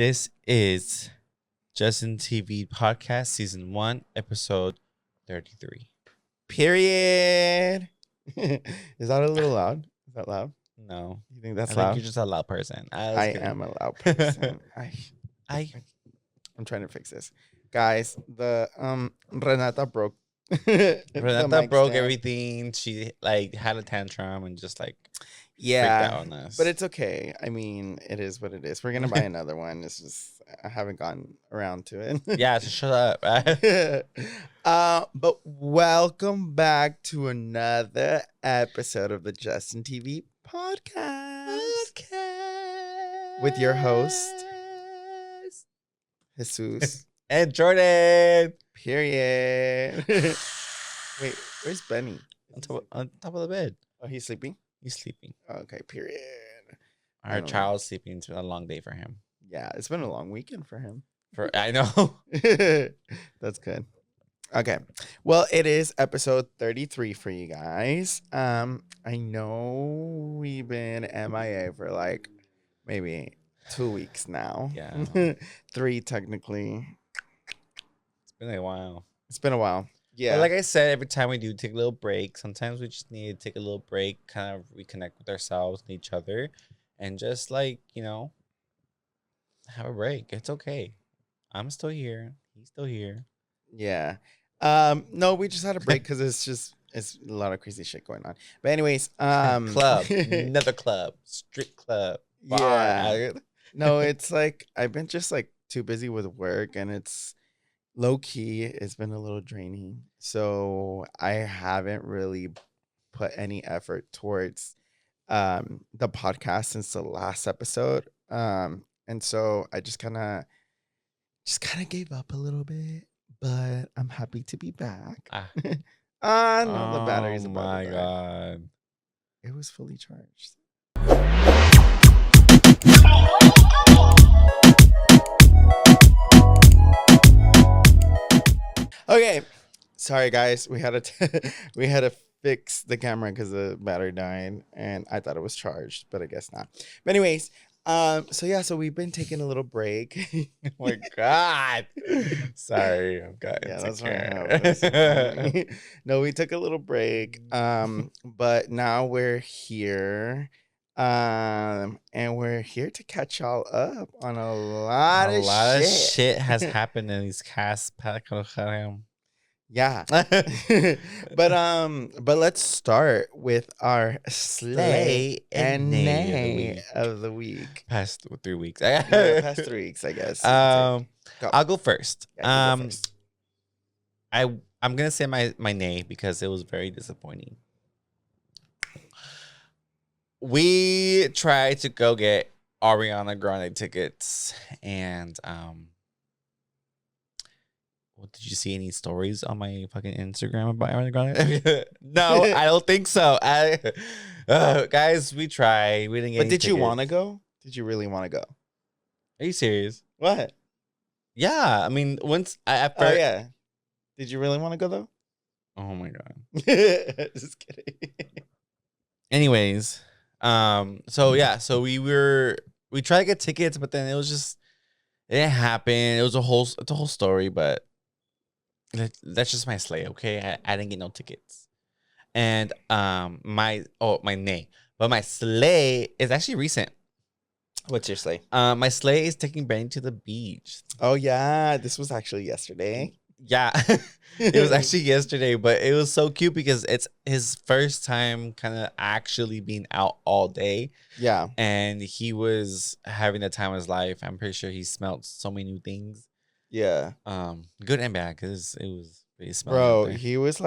This is JesdanTV podcast season 1, episode 33. Period. Is that a little loud? Is that loud? No, You think that's I loud? think you're just a loud person. I am a loud person. I'm trying to fix this, guys. The Renata broke. Renata broke everything. She had a tantrum and just freaked out on us. But it's okay. I mean, it is what it is. We're gonna buy another one. It's just I haven't gotten around to it. Yeah, so shut up. But welcome back to another episode of the JesdanTV podcast with your host Jesus and Jordan. Period. Wait, where's Benny? On top of the bed. Oh, he's sleeping? He's sleeping. Okay, period. Our child's sleeping. It's been a long day for him. Yeah, it's been a long weekend for him. I know. That's good. Okay. Well, it is episode 33 for you guys. I know we've been MIA for maybe 2 weeks now. Yeah. 3 technically. It's been a while. It's been a while. Yeah. But like I said, every time we do take a little break, sometimes we just need to take a little break, kind of reconnect with ourselves and each other, and just have a break. It's okay. I'm still here. He's still here. Yeah. No, we just had a break because it's a lot of crazy shit going on. But anyways, club, another club, strict club. Yeah. No, it's I've been just too busy with work, and it's low key. It's been a little draining, so I haven't really put any effort towards the podcast since the last episode. And so I just kind of gave up a little bit, but I'm happy to be back. No, the battery's about to die. Oh my god. It was fully charged. Okay, sorry guys, we had to fix the camera because the battery died, and I thought it was charged, but I guess not. But anyways, so we've been taking a little break. Oh my god, sorry, I've got that's right. No, we took a little break, but now we're here. And we're here to catch y'all up on a lot of shit has happened in these cast. Yeah. But let's start with our slay and nay of the week. Past 3 weeks. Past 3 weeks, I guess. I'll go first. Yeah, go first. I'm gonna say my nay because it was very disappointing. We tried to go get Ariana Grande tickets, and did you see any stories on my fucking Instagram about Ariana Grande? No, I don't think so. Guys, we tried. We didn't get. But did you want to go? Did you really want to go? Are you serious? What? Yeah, I mean, once at first. Oh yeah. Did you really want to go though? Oh my god. Just kidding. Anyways. So we tried to get tickets, but then it didn't happen. It's a whole story, but that's just my slay. Okay. I didn't get no tickets. And, my nay, but my slay is actually recent. What's your slay? My slay is taking Benny to the beach. Oh yeah. This was actually yesterday. Yeah, it was actually yesterday, but it was so cute because it's his first time kind of actually being out all day. Yeah. And he was having the time of his life. I'm pretty sure he smelled so many new things. Yeah. Good and bad because it was really smelling. Bro, he was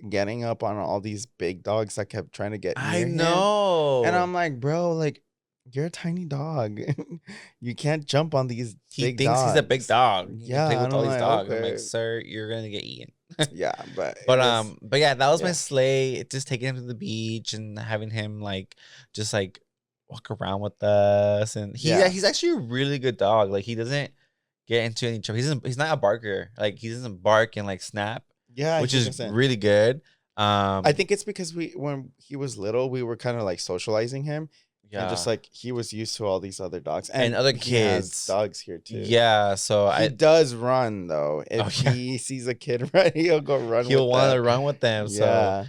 getting up on all these big dogs that kept trying to get near him. I know. And I'm like, bro, you're a tiny dog. You can't jump on these big dogs. He thinks he's a big dog. Yeah, play with all these dogs. Okay. I'm like, sir, you're gonna get eaten. Yeah, but yeah, that was my slay. Just taking him to the beach and having him just walk around with us. And he's actually a really good dog. He doesn't get into any trouble. He's not a barker. He doesn't bark and snap. Yeah, which is really good. I think it's because when he was little, we were kind of socializing him. And just Yeah. like he was used to all these other dogs And other he has kids. dogs here too. Yeah. So He does run though. If yeah. he sees a kid run, he'll go run He'll with want to them. run with them. So, Yeah.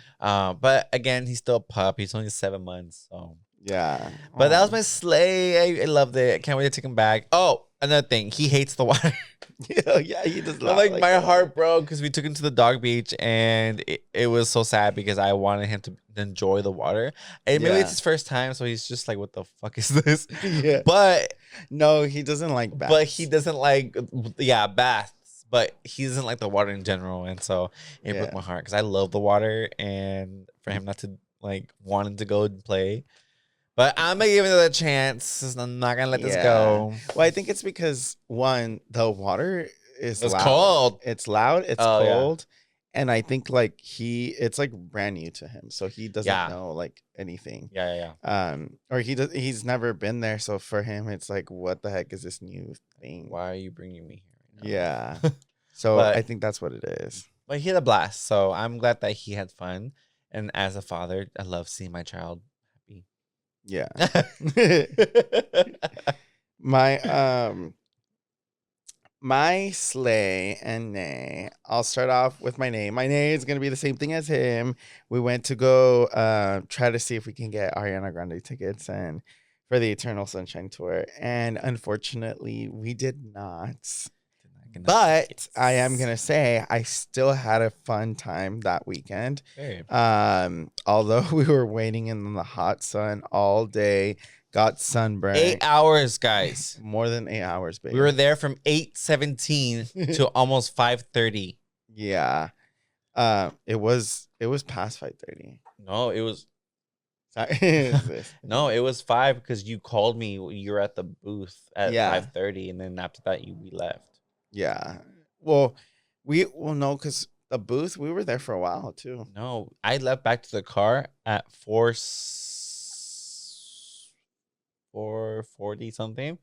but again, he's still a pup. He's only 7 months. So, Yeah. but that was Oh. my sleigh. I loved it. I can't wait to take him back. Oh, another thing. He hates the water. Yeah, he does And not like like my the heart water. broke because we took him to the dog beach and it was so sad because I wanted him to enjoy the water. And maybe it's Yeah. his first time, so he's just like, "What the fuck is this?" Yeah. But No, he doesn't like he baths. doesn't like baths. But he doesn't like the water in general, and so it broke my Yeah. heart because I love the water, and for him not to like wanting to go and play. But I'm gonna give it a chance. I'm not gonna let this Yeah. go. Well, I think it's because one, the water is It's loud. cold. It's loud, it's Oh yeah, cold. And I think like it's like brand new to him. So he doesn't yeah, know like anything. yeah, yeah. Or he's never been there. So for him it's like, what the heck is this new thing? Why are you bringing me here right Yeah. now? So I But think that's what it is. he had a blast. So I'm glad that he had fun. And as a father, I love seeing my child happy. Yeah. My my sleigh and nay. I'll start off with my nay. My nay is gonna be the same thing as him. We went to go try to see if we can get Ariana Grande tickets and for the Eternal Sunshine tour. And unfortunately we did not. But I am gonna say I still had a fun time that weekend. Hey. Although we were waiting in the hot sun all day, got sunburned. 8 hours, guys. More than 8 hours, baby. We were there from 8:17 to almost 5:30. Yeah. It was past 5:30. No, it was Sorry. no, it was 5 because you called me. You were at the booth at Yeah. 5:30, and then after that, we left. Yeah. Well, no, because the booth, we were there for a while too. No, I left back to the car at 4:40 something.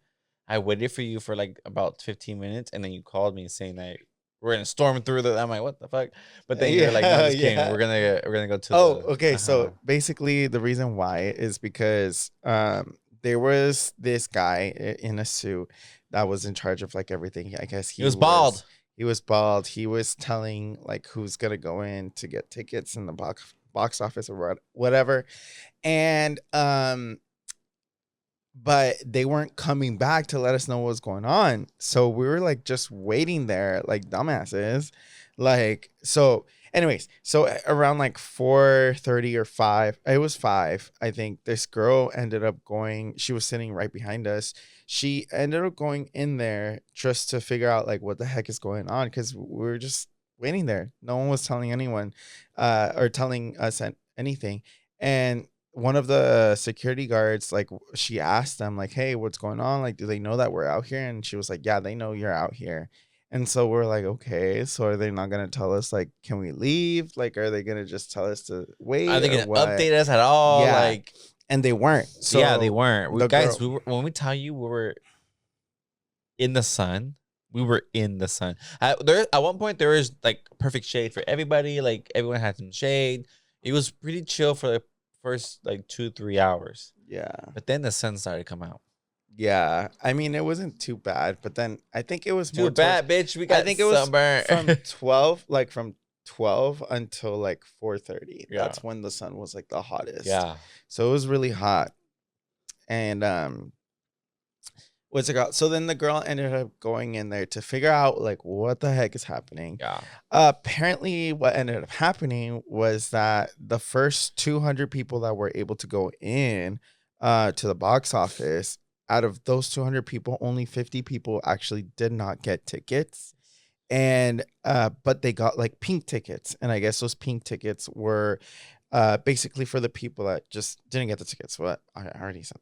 I waited for you for like about 15 minutes, and then you called me saying that we're gonna storm through the. I'm like, what the fuck? But then you're like, no, just kidding. Yeah. We're gonna go to. Oh, the, okay. So basically, the reason why is because there was this guy in a suit that was in charge of like everything. I guess he was bald. He was bald. He was telling like who's gonna go in to get tickets in the box office or whatever, and but they weren't coming back to let us know what was going on. So we were like just waiting there like dumbasses. Like, so anyways, so around like 4:30 or 5, it was 5, I think. This girl ended up going, she was sitting right behind us. She ended up going in there just to figure out like what the heck is going on, because we were just waiting there. No one was telling anyone or telling us anything. And one of the security guards, like, she asked them like, hey, what's going on? Like, do they know that we're out here? And she was like, yeah, they know you're out here. And so we're like, okay, so are they not going to tell us, like, can we leave? Like, are they going to just tell us to wait? Are they going to update us at all? Yeah. Like, and they weren't. So yeah, they weren't. we were, when we tell you we were in the sun, we were in the sun. At one point, there was like perfect shade for everybody. Like, everyone had some shade. It was pretty chill for the first like 2-3 hours. Yeah. But then the sun started to come out. Yeah. I mean, it wasn't too bad, but then I think it was Too bad, bitch. We got I think it was sunburned. from 12 until like 4:30. Yeah. That's when the sun was like the hottest. Yeah. So it was really hot. And what's it called? So then the girl ended up going in there to figure out like what the heck is happening. Yeah. Apparently what ended up happening was that the first 200 people that were able to go in to the box office, out of those 200 people, only 50 people actually did not get tickets. And but they got like pink tickets. And I guess those pink tickets were basically for the people that just didn't get the tickets. What I already said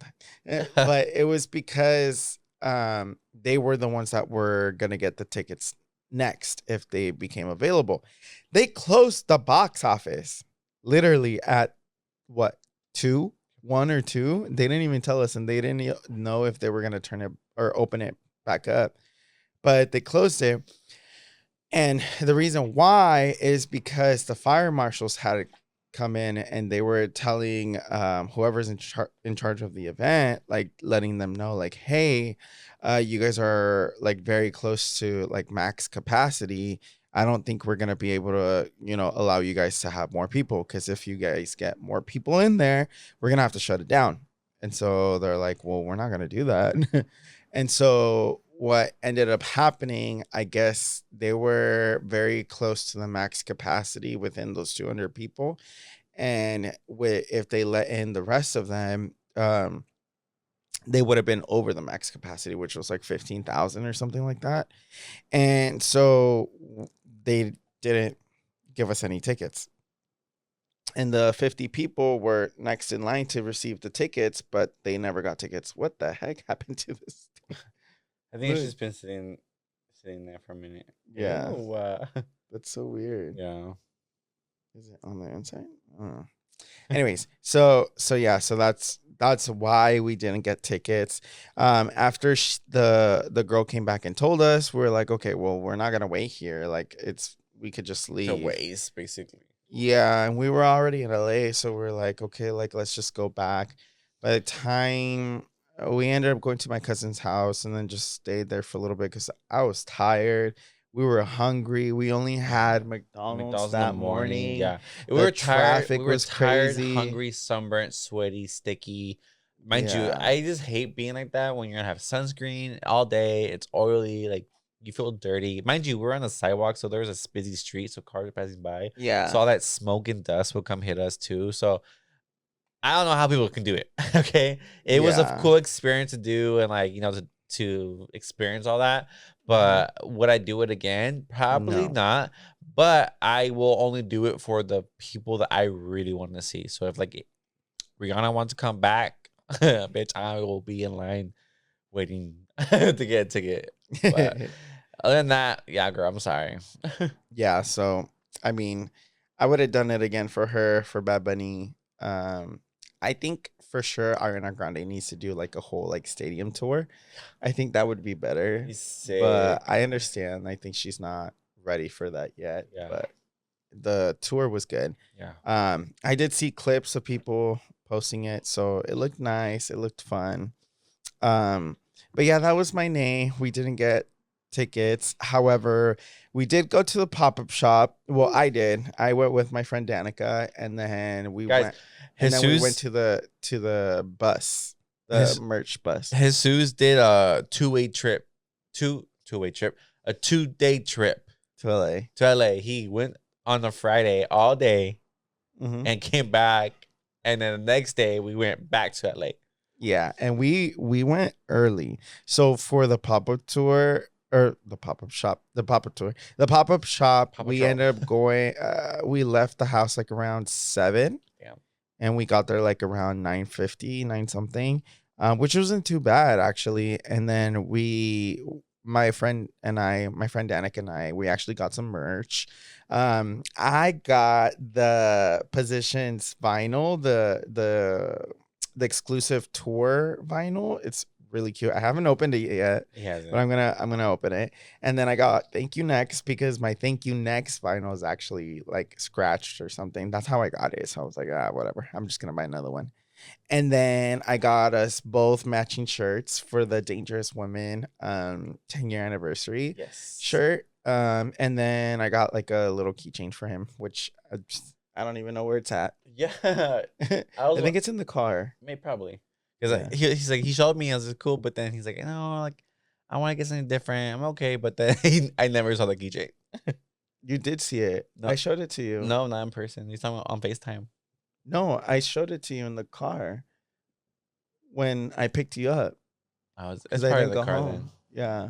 that. But it was because they were the ones that were gonna get the tickets next if they became available. They closed the box office literally at what, 1 or 2. They didn't even tell us, and they didn't know if they were gonna turn it or open it back up. But they closed it. And the reason why is because the fire marshals had come in, and they were telling whoever's in charge of the event, like letting them know, like, hey, you guys are like very close to like max capacity. I don't think we're gonna be able to, allow you guys to have more people, because if you guys get more people in there, we're gonna have to shut it down. And so they're like, well, we're not gonna do that. And so what ended up happening, I guess they were very close to the max capacity within those 200 people. And if they let in the rest of them, they would have been over the max capacity, which was like 15,000 or something like that. And so they didn't give us any tickets. And the 50 people were next in line to receive the tickets, but they never got tickets. What the heck happened to this thing? I think it's just been sitting there for a minute. Yeah. Ew. That's so weird. Yeah. Is it on the inside? I don't know. Anyways, so yeah, so that's why we didn't get tickets. After the girl came back and told us, we were like, okay, well, we're not gonna wait here. Like, we could just leave. To waste, basically. Yeah, and we were already in LA, so we're like, okay, like let's just go back. By the time we ended up going to my cousin's house and then just stayed there for a little bit because I was tired. We were hungry. We only had McDonald's that in the morning. morning. Yeah, The we were tired. traffic We were was tired, crazy. hungry, sunburnt, sweaty, sticky. Mind you, Yeah. I just hate being like that when you're gonna have sunscreen all day. It's oily, like you feel dirty. Mind you, we're on the sidewalk, so there's a busy street, so cars are passing by. Yeah. So all that smoke and dust will come hit us too. So I don't know how people can do it. Okay, it was a Yeah. cool experience to do, and like to experience all that. But would I do it again? Probably No. not. But I will only do it for the people that I really want to see. So if like Rihanna wants to come back, bitch, I will be in line waiting to get a ticket. But other than that, yeah, girl, I'm sorry. Yeah, so I mean, I would have done it again for her, for Bad Bunny. I think for sure Ariana Grande needs to do like a whole like stadium tour. I think that would be better. He's sick. But I understand. I think she's not ready for that yet. Yeah. But the tour was good. Yeah. I did see clips of people posting it, so it looked nice. It looked fun. But yeah, that was my nay. We didn't get tickets. However, we did go to the pop-up shop. Well, I did. I went with my friend Danica, and then we Guys, went. And then we Jesus- went to the bus, the His- merch bus. Jesus did a two-way trip, a 2-day trip To LA. to LA. He went on a Friday all day Mhm. and came back, and then the next day we went back to LA. Yeah, and we went early. So for the pop-up tour, or the pop-up shop, the pop-up tour, the pop-up shop, Pop-up we shop. ended up going, we left the house like around 7. Damn. And we got there like around 9:50, 9 something, which wasn't too bad actually. And then my friend Danica and I, we actually got some merch. I got the Positions vinyl, the exclusive tour vinyl. It's really cute. I haven't opened it yet, but I'm gonna open it. And then I got Thank You Next, because my Thank You Next vinyl is actually like scratched or something. That's how I got it. So I was like, whatever. I'm just gonna buy another one. And then I got us both matching shirts for the Dangerous Women 10-year anniversary shirt. And then I got like a little keychain for him, which I don't even know where it's at. Yeah, I think it's in the car. Maybe probably because he's like, he showed me, I was cool, but then he's like, no, like I want to get something different. I'm okay, but then I never saw the keychain. You did see it. No. I showed it to you. No, not in person. He's talking about on FaceTime. No, I showed it to you in the car when I picked you up. It's Because part I of didn't the go car home. then. Yeah.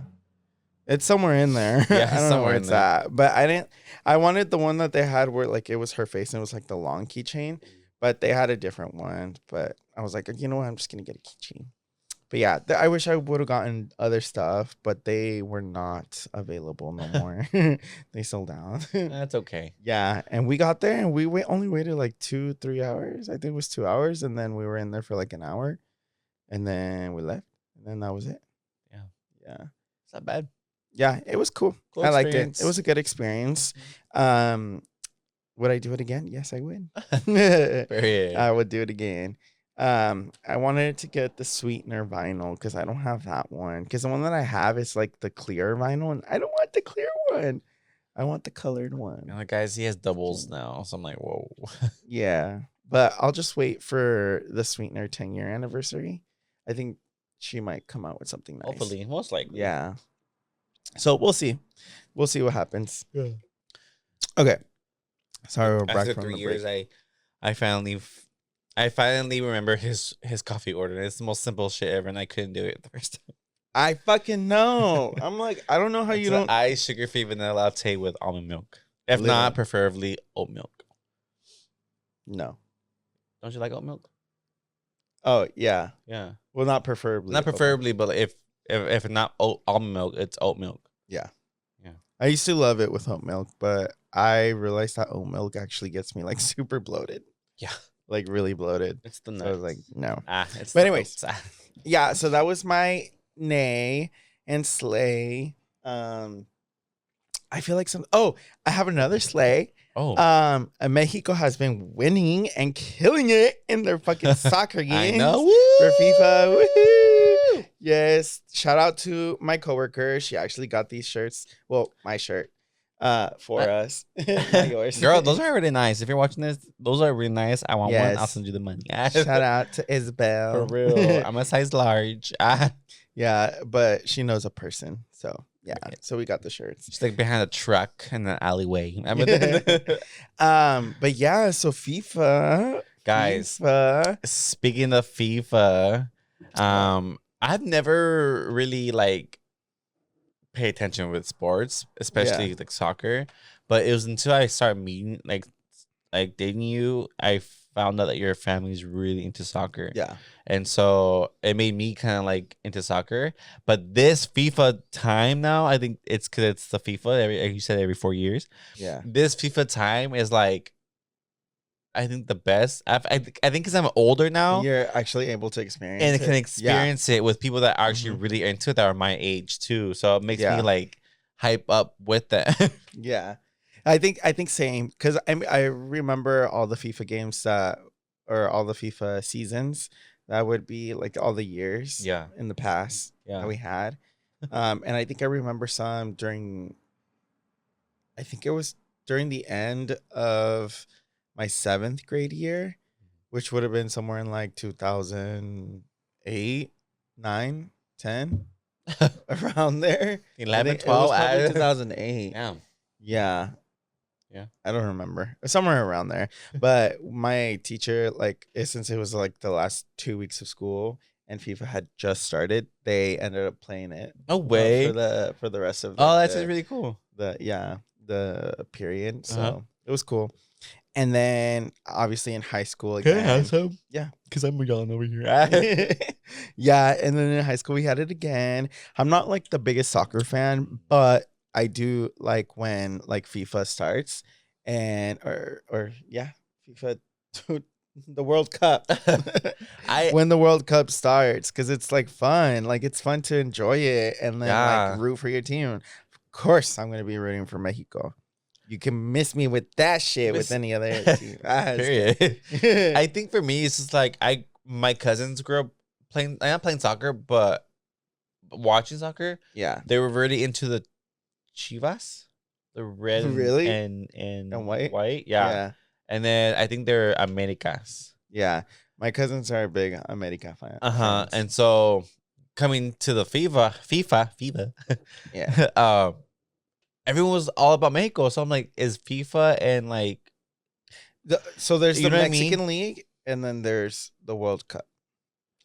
It's somewhere in there. Yeah, I don't know somewhere where in it's there. at. But I wanted the one that they had where like it was her face and it was like the long keychain. But they had a different one. But I was like, you know what? I'm just going to get a keychain. But yeah, I wish I would have gotten other stuff, but they were not available no more. They sold out. That's okay. Yeah, and we got there and we only waited like 2-3 hours. I think it was 2 hours, and then we were in there for like an hour, and then we left, and then that was it. Yeah, It's not bad. yeah, it was cool. Cool I liked it. experience. It was a good experience. Would I do it again? Yes, I would. Period. I would do it again. I wanted to get the sweetener vinyl because I don't have that one. Because the one that I have is like the clear vinyl, and I don't want the clear one. I want the colored one. And guys, he has doubles now, so I'm like, whoa. Yeah, but I'll just wait for the sweetener 10-year anniversary. I think she might come out with something nice. Hopefully, most likely. Yeah. So we'll see. We'll see what happens. Yeah. Okay. Sorry, we're After back from 3 the years, break. I finally remember his coffee order. It's the most simple shit ever, and I couldn't do it the first time. I fucking know. I'm like, I don't know how It's you don't. ice sugar-free vanilla latte with almond milk. If not, preferably oat milk. No. Don't you like oat milk? Oh yeah. Yeah. Well, not preferably. Not preferably, but if not almond milk, it's oat milk. Yeah. Yeah. I used to love it with oat milk, but I realized that oat milk actually gets me like super bloated. Yeah. Like really bloated. It's the nuts. So I was like, no. It's But anyways, yeah. So that was my nay and slay. I feel like I have another slay. Oh. Mexico has been winning and killing it in their fucking soccer games. I know. For FIFA. Woo-hoo! Yes. Shout out to my coworker. She actually got these shirts. Well, my shirt. For us. Not yours. Girl, those are really nice. If you're watching this, those are really nice. I want one. I'll Yes. send you the money. Shout out to Isabel. For real. I'm a size large. Yeah, but she knows a person. So yeah. So we got the shirts. She's like behind a truck in an alleyway. But yeah, so FIFA. Guys, FIFA. speaking of FIFA, I've never really like pay attention with sports, especially like soccer. But it was until I started meeting like dating you, I found out that your family's really into soccer. Yeah. And so it made me kind of like into soccer. But this FIFA time now, I think it's because it's the FIFA, like you said, every 4 years. Yeah. This FIFA time is like, I think the best. I think because I'm older now. You're actually able to experience and it. can experience it with people that are actually really into it that are my age too. So it makes me like hype up with that. Yeah. I think same because I remember all the FIFA games or all the FIFA seasons that would be like all the years in the past that we had. And I think I remember some during the end of my 7th grade year, which would have been somewhere in like 2008, 9, 10, around there. 11, 12, it was probably 2008. Yeah. I don't remember. Somewhere around there. But my teacher, like, since it was like the last 2 weeks of school and FIFA had just started, they ended up playing it. No way. For the rest of that's really cool. The period. So it was cool. And then obviously in high school Can again. I have some? Yeah. Because I'm yelling over here. Yeah. And then in high school we had it again. I'm not like the biggest soccer fan, but I do like when like FIFA starts and or FIFA the World Cup. When the World Cup starts, because it's like fun. Like it's fun to enjoy it and then like root for your team. Of course I'm gonna be rooting for Mexico. You can miss me with that shit with any other team. Period. I think for me it's just like my cousins grew up playing, not playing soccer, but watching soccer. Yeah. They were really into the Chivas, the red and white. Yeah. And then I think they're Americas. Yeah. My cousins are big America fans. And so coming to the FIFA. Yeah. Everyone was all about Mexico. So I'm like, is FIFA and like so there's the Mexican League and then there's the World Cup.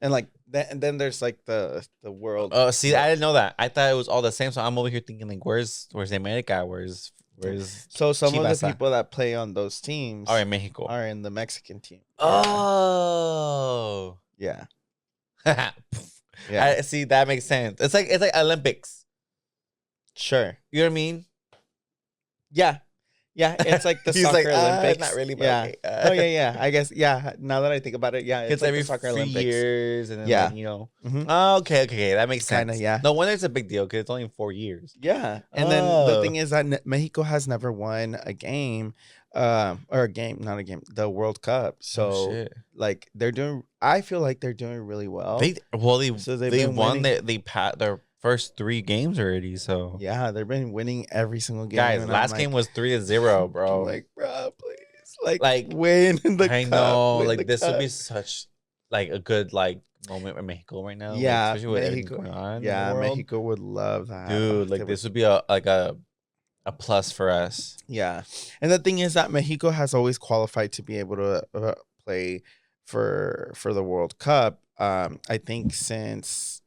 And like and then there's like the world. Oh, see, I didn't know that. I thought it was all the same. So I'm over here thinking like, where's America? Where's so some Chivasa? Of the people that play on those teams are in Mexico. Are in the Mexican team. Oh. Yeah. I see, that makes sense. It's like Olympics. Sure. You know what I mean? Yeah. Yeah, it's like the He's soccer like, Olympics. not really, but Yeah. okay. Oh yeah. I guess now that I think about it, yeah, It's like every the soccer 3 Olympics. years, and then Yeah. like, you know. Mhm. Oh, okay, that makes sense. Kind of, yeah. No wonder it's a big deal because it's only 4 years. Yeah. And then the Oh, thing is that Mexico has never won a game, or a game, not a game, the World Cup. So shit. like I feel like they're doing really well. So they've they been won winning. they passed their first 3 games already. So Yeah, they've been winning every single game. guys, And last game was 3-0, bro. I'm like, bro, please, Like, win the I cup. know, win like the this would be cup. such like a good like moment in Mexico right now. Like, Yeah, especially with everything Mexico. going on in Yeah, the world. Mexico would love that. Dude, like this would be a plus for us. Yeah, and the thing is that Mexico has always qualified to be able to play for the World Cup. I think since,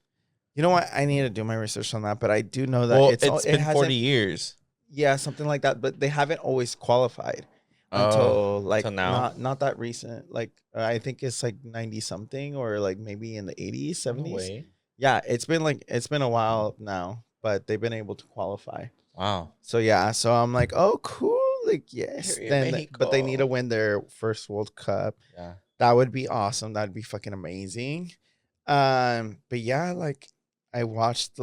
you know what, I need to do my research on that, but I do know that Well, it been hasn't, 40 years. yeah, something like that. But they haven't always qualified Oh, until like till now? not that recent. Like I think it's like 90 something, or like maybe in the 80s, No 70s. way. Yeah, it's been a while now, but they've been able to qualify. Wow. So yeah, so I'm like, oh cool, like yes. Here in Then but they need to Mexico. win their first World Cup. Yeah. That would be awesome. That'd be fucking amazing. But yeah, like we watched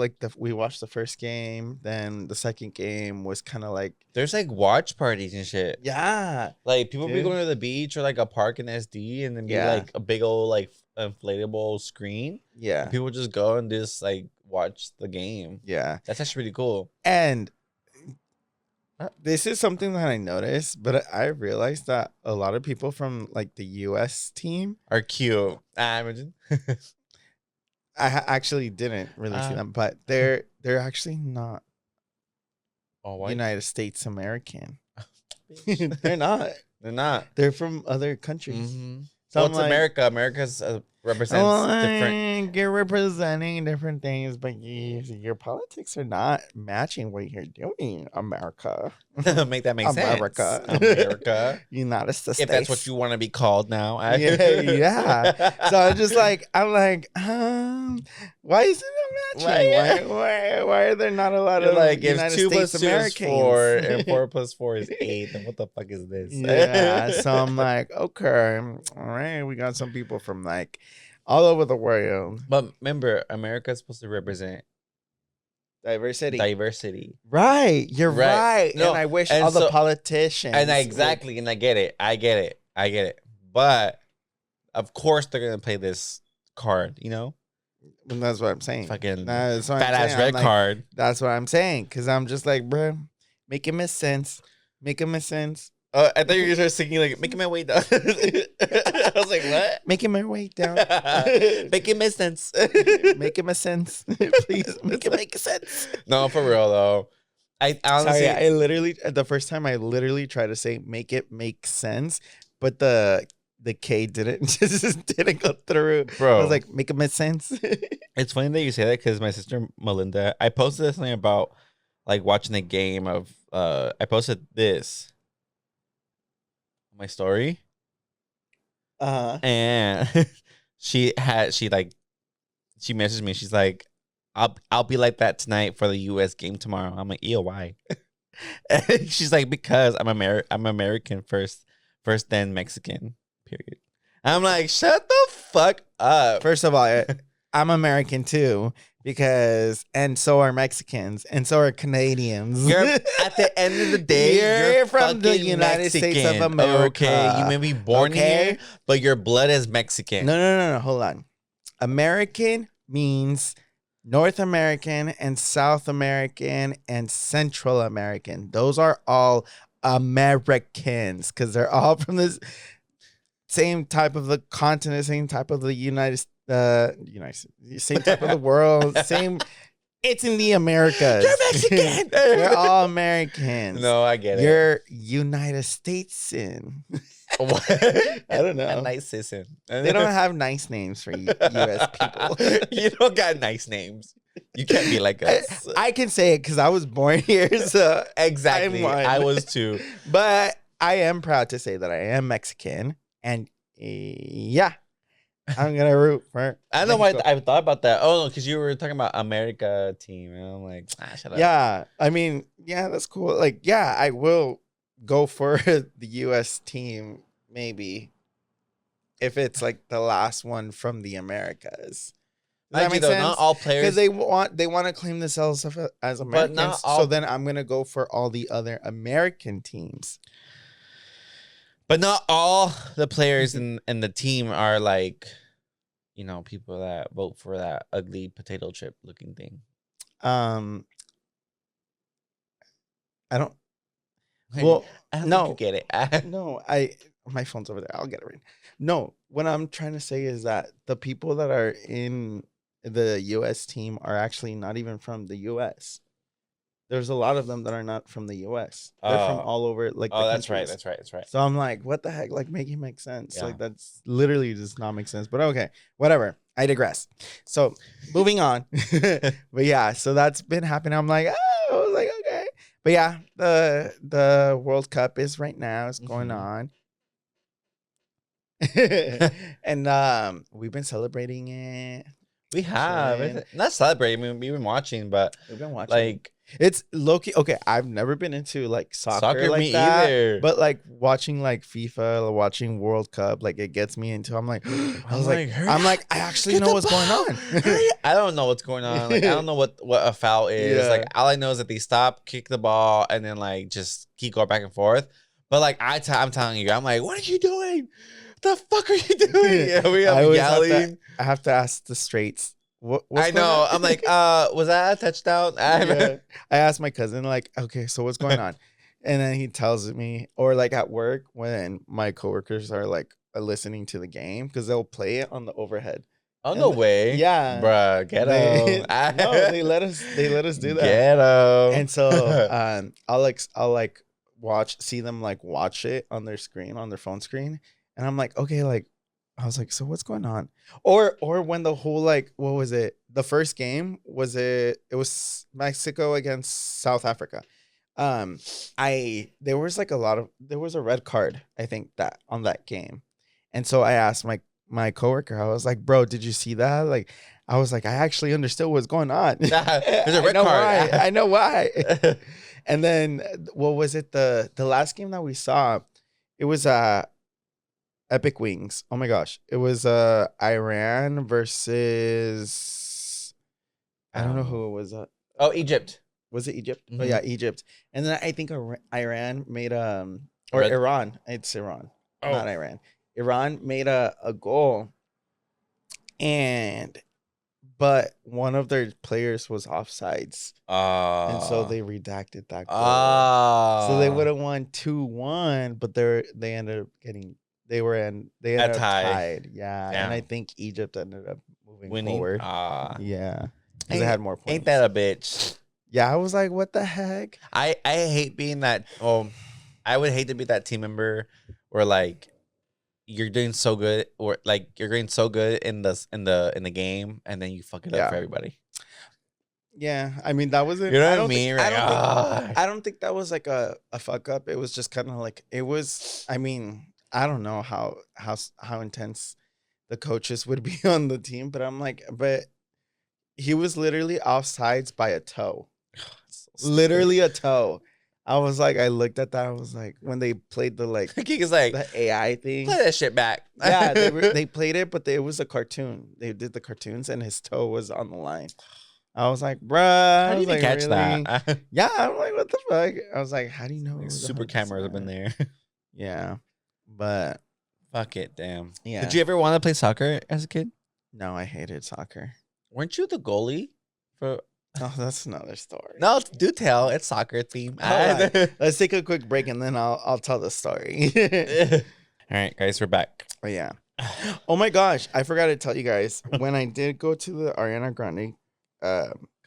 the first game, then the second game was kind of like, There's like watch parties and shit. yeah, Like people be dude. going to the beach or like a park in SD, and then be Yeah. like a big old like inflatable screen. Yeah, And people just go and just like watch the game. yeah. That's actually pretty cool. And this is something that I noticed, but I realized that a lot of people from like the US team, Are cute. Imagine. actually didn't really see them, but they're actually not Oh, why? United States American. They're not. They're not. They're from other countries. Mm-hmm. So Well, I'm it's like, America. America's represents different. You're representing different things, but your politics are not matching what you're doing, America. Make that make America. sense. America. United States. If that's what you want to be called now. Yeah. So I'm like, why isn't it matching? Why are there not a lot You're of like, if United 2 States plus 2 is Americans? 4 and 4 plus 4 is 8, then what the fuck is this? Yeah. So I'm like, okay, all right, we got some people from like all over the world. But remember, America is supposed to represent Diversity. Right. You're right. No, and I wish and all the so- politicians. And I get it. But of course they're gonna play this card, you know? And that's what I'm saying. Fucking That's what fat I'm ass saying. red I'm like, card. That's what I'm saying. Because I'm just like, bro, make it make sense. Make it make sense. I thought you were gonna start singing like making my way down. I was like, what? Making my way down. Making my sense. Make it make sense. Please make it make sense. No, for real though. I honestly, Sorry, I literally, the first time I literally tried to say make it make sense, but the K didn't go through. Bro. I was like, make it make sense. it's funny that you say that because my sister Melinda, I posted something about like watching the game of. I posted this. My story, and she messaged me. She's like, "I'll be like that tonight for the U.S. game tomorrow." I'm like, "Ew, why?" And she's like, "Because I'm American first, then Mexican." Period. I'm like, "Shut the fuck up." First of all, I'm American too, and so are Mexicans, and so are Canadians. At the end of the day, You're from the fucking United States of Mexican, America. Okay, you may be born Okay? here, but your blood is Mexican. No. Hold on. American means North American and South American and Central American. Those are all Americans because they're all from this same type of the continent, same type of the same type of the world, same. It's in the Americas. You're Mexican. We're all Americans. No, I get it. You're United States in. What? I don't know. A nice citizen. They don't have nice names for U.S. people. You don't got nice names. You can't be like us. I can say it because I was born here, so Exactly. I'm one. I was too. But I am proud to say that I am Mexican, and yeah, I'm gonna root for. I don't know why Mexico. I thought about that. Oh no, because you were talking about America team, and I'm like, shut up. Yeah, I mean, yeah, that's cool. Like, yeah, I will go for the U.S. team maybe if it's like the last one from the Americas. Does that Actually, make though, sense? not all Because players, they want to claim themselves as but not Americans. all. So then I'm gonna go for all the other American teams. But not all the players in the team are like, people that vote for that ugly potato chip looking thing. I don't. I Well, don't no, think you get it. no. My phone's over there. I'll get it right. No, what I'm trying to say is that the people that are in the U.S. team are actually not even from the U.S. There's a lot of them that are not from the U.S. They're from all over, like the that's right. countries. That's right. So I'm like, what the heck? Like, make it make sense. Yeah. Like, that's literally does not make sense. But okay, whatever. I digress. So moving on. But yeah, so that's been happening. I'm like, oh, I was like, okay. But yeah, the World Cup is right now. It's going on. And we've been celebrating it. We have. Chilling. Not celebrating. We've been watching, but We've been watching. like, it's low-key. Okay, I've never been into like soccer like me that. either. But like watching like FIFA or watching World Cup, like it gets me into. I'm like, I actually know what's going on. I don't know what's going on. Like, I don't know what a foul is. Yeah. Like, all I know is that they stop, kick the ball, and then like just keep going back and forth. But like I'm telling you, I'm like, what are you doing? The fuck are you doing? Yeah, we have yelling. I have to ask the straights. What's I know. I'm like, was that a touchdown? Yeah. I asked my cousin, like, okay, so what's going on? And then he tells me, or like at work when my coworkers are like listening to the game because they'll play it on the overhead. Oh, no way. Yeah. Bruh, get them. No, they let us do that. Get them. And so I'll see them like watch it on their screen, on their phone screen. And I'm like, okay, like I was like, so what's going on? Or when the whole like, what was it? The first game it was Mexico against South Africa. There was a red card, I think, that on that game. And so I asked my coworker, I was like, bro, did you see that? Like, I was like, I actually understood what's going on. There's a red card. I know why. And then what was it? The last game that we saw, it was Epic Wings. Oh my gosh. It was Iran versus I don't know who it was. Egypt. Was it Egypt? Mm-hmm. Oh yeah, Egypt. And then I think Iran made Iran. It's Iran. Oh. Not Iran. Iran made a goal, but one of their players was offsides. And so they redacted that goal. So they would have won 2-1, but they ended up tied. Yeah. And I think Egypt ended up winning forward. Yeah. Because they had more points. Ain't that a bitch? Yeah, I was like, what the heck? I hate being that. I would hate to be that team member where like you're doing so good, or like you're doing so good in the game, and then you fuck it up for everybody. Yeah, I mean that wasn't. You know what I mean? I don't think that was like a fuck up. It was just kind of like it was. I mean, I don't know how intense the coaches would be on the team, but I'm like, but he was literally offsides by a toe. Literally a toe. I was like, I looked at that. I was like, when they played the like, the AI thing, play that shit back. Yeah, they played it, but it was a cartoon. They did the cartoons, and his toe was on the line. I was like, bruh. How do you even catch that? Yeah, I'm like, what the fuck? I was like, how do you know? Like super cameras have been there. Yeah, but fuck it, damn. Yeah. Did you ever want to play soccer as a kid? No, I hated soccer. Weren't you the goalie for? Oh, that's another story. No, do tell. It's soccer theme. Let's take a quick break and then I'll tell the story. All right, guys, we're back. Oh yeah. Oh my gosh, I forgot to tell you guys when I did go to the Ariana Grande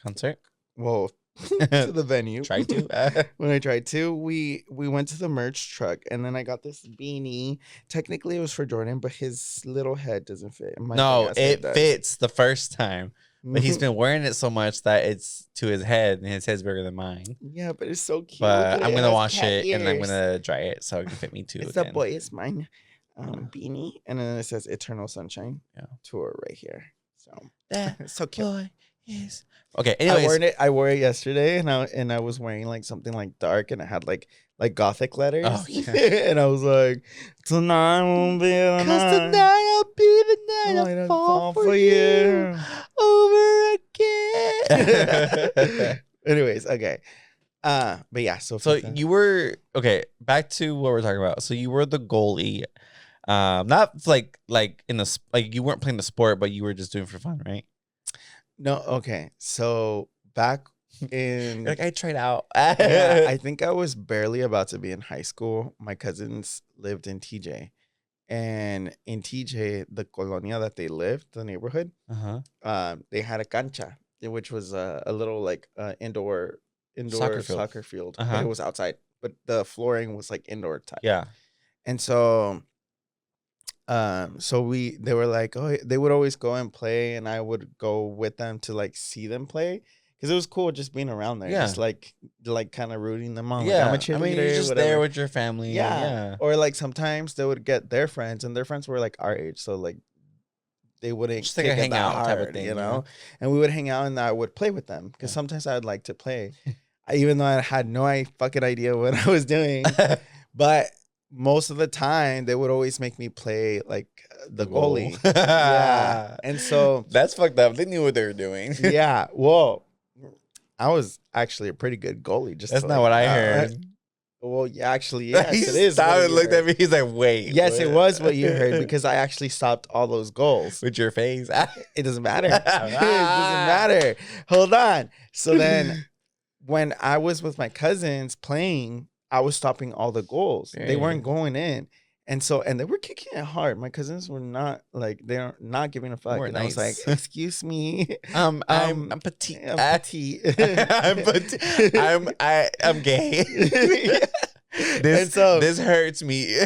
concert. Well, to the venue. Tried to. When I tried to, we went to the merch truck and then I got this beanie. Technically, it was for Jordan, but his little head doesn't fit. No, it fits the first time. But he's been wearing it so much that it's to his head, and his head's bigger than mine. Yeah, but it's so cute. But I'm gonna wash it and I'm gonna dry it so it can fit me too. It's a boy, it's mine. Beanie, and then it says Eternal Sunshine Tour right here. So that so cute. Boy Yes. Okay. Anyways. I wore it yesterday, and I was wearing like something like dark, and it had like gothic letters. Oh yeah. And I was like, tonight will be the Cause night. tonight will be the night Night I I fall for you over again. Anyways, okay. But yeah, so So FIFA. you were okay. Back to what we're talking about. So you were the goalie, not like in the like you weren't playing the sport, but you were just doing it for fun, right? No, okay. So back in You're like I tried out. yeah, I think I was barely about to be in high school. My cousins lived in TJ. And in TJ, the colonia that they lived, the neighborhood, they had a cancha, which was a little like indoor soccer field, but it was outside. But the flooring was like indoor type. Yeah. And so so they were like, oh, they would always go and play, and I would go with them to like see them play. Because it was cool just being around there, Yeah. just like kind of rooting them on. Yeah, Like, I'm a cheerleader. I mean, you're just whatever. there with your family. Yeah. Or like sometimes they would get their friends, and their friends were like our age, so like they wouldn't Just like a kick it that hangout type of hard, thing, you know. And we would hang out, and I would play with them because sometimes I would like to play, even though I had no fucking idea what I was doing. But most of the time, they would always make me play like the goalie. Yeah, and so that's fucked up. They knew what they were doing. yeah, well, I was actually a pretty good goalie. Just that's not what I heard. Well, yeah, actually, yes, He it is. stopped and looked at me. He's like, "Wait." Yes, what? it was what you heard because I actually stopped all those goals. With your face. It doesn't matter. It doesn't matter. Hold on. So then, when I was with my cousins playing, I was stopping all the goals. They weren't going in. And they were kicking it hard. My cousins were not like, they're not giving a fuck. And nice. I was like, excuse me. I'm petite. I'm petite. I'm gay. This hurts me.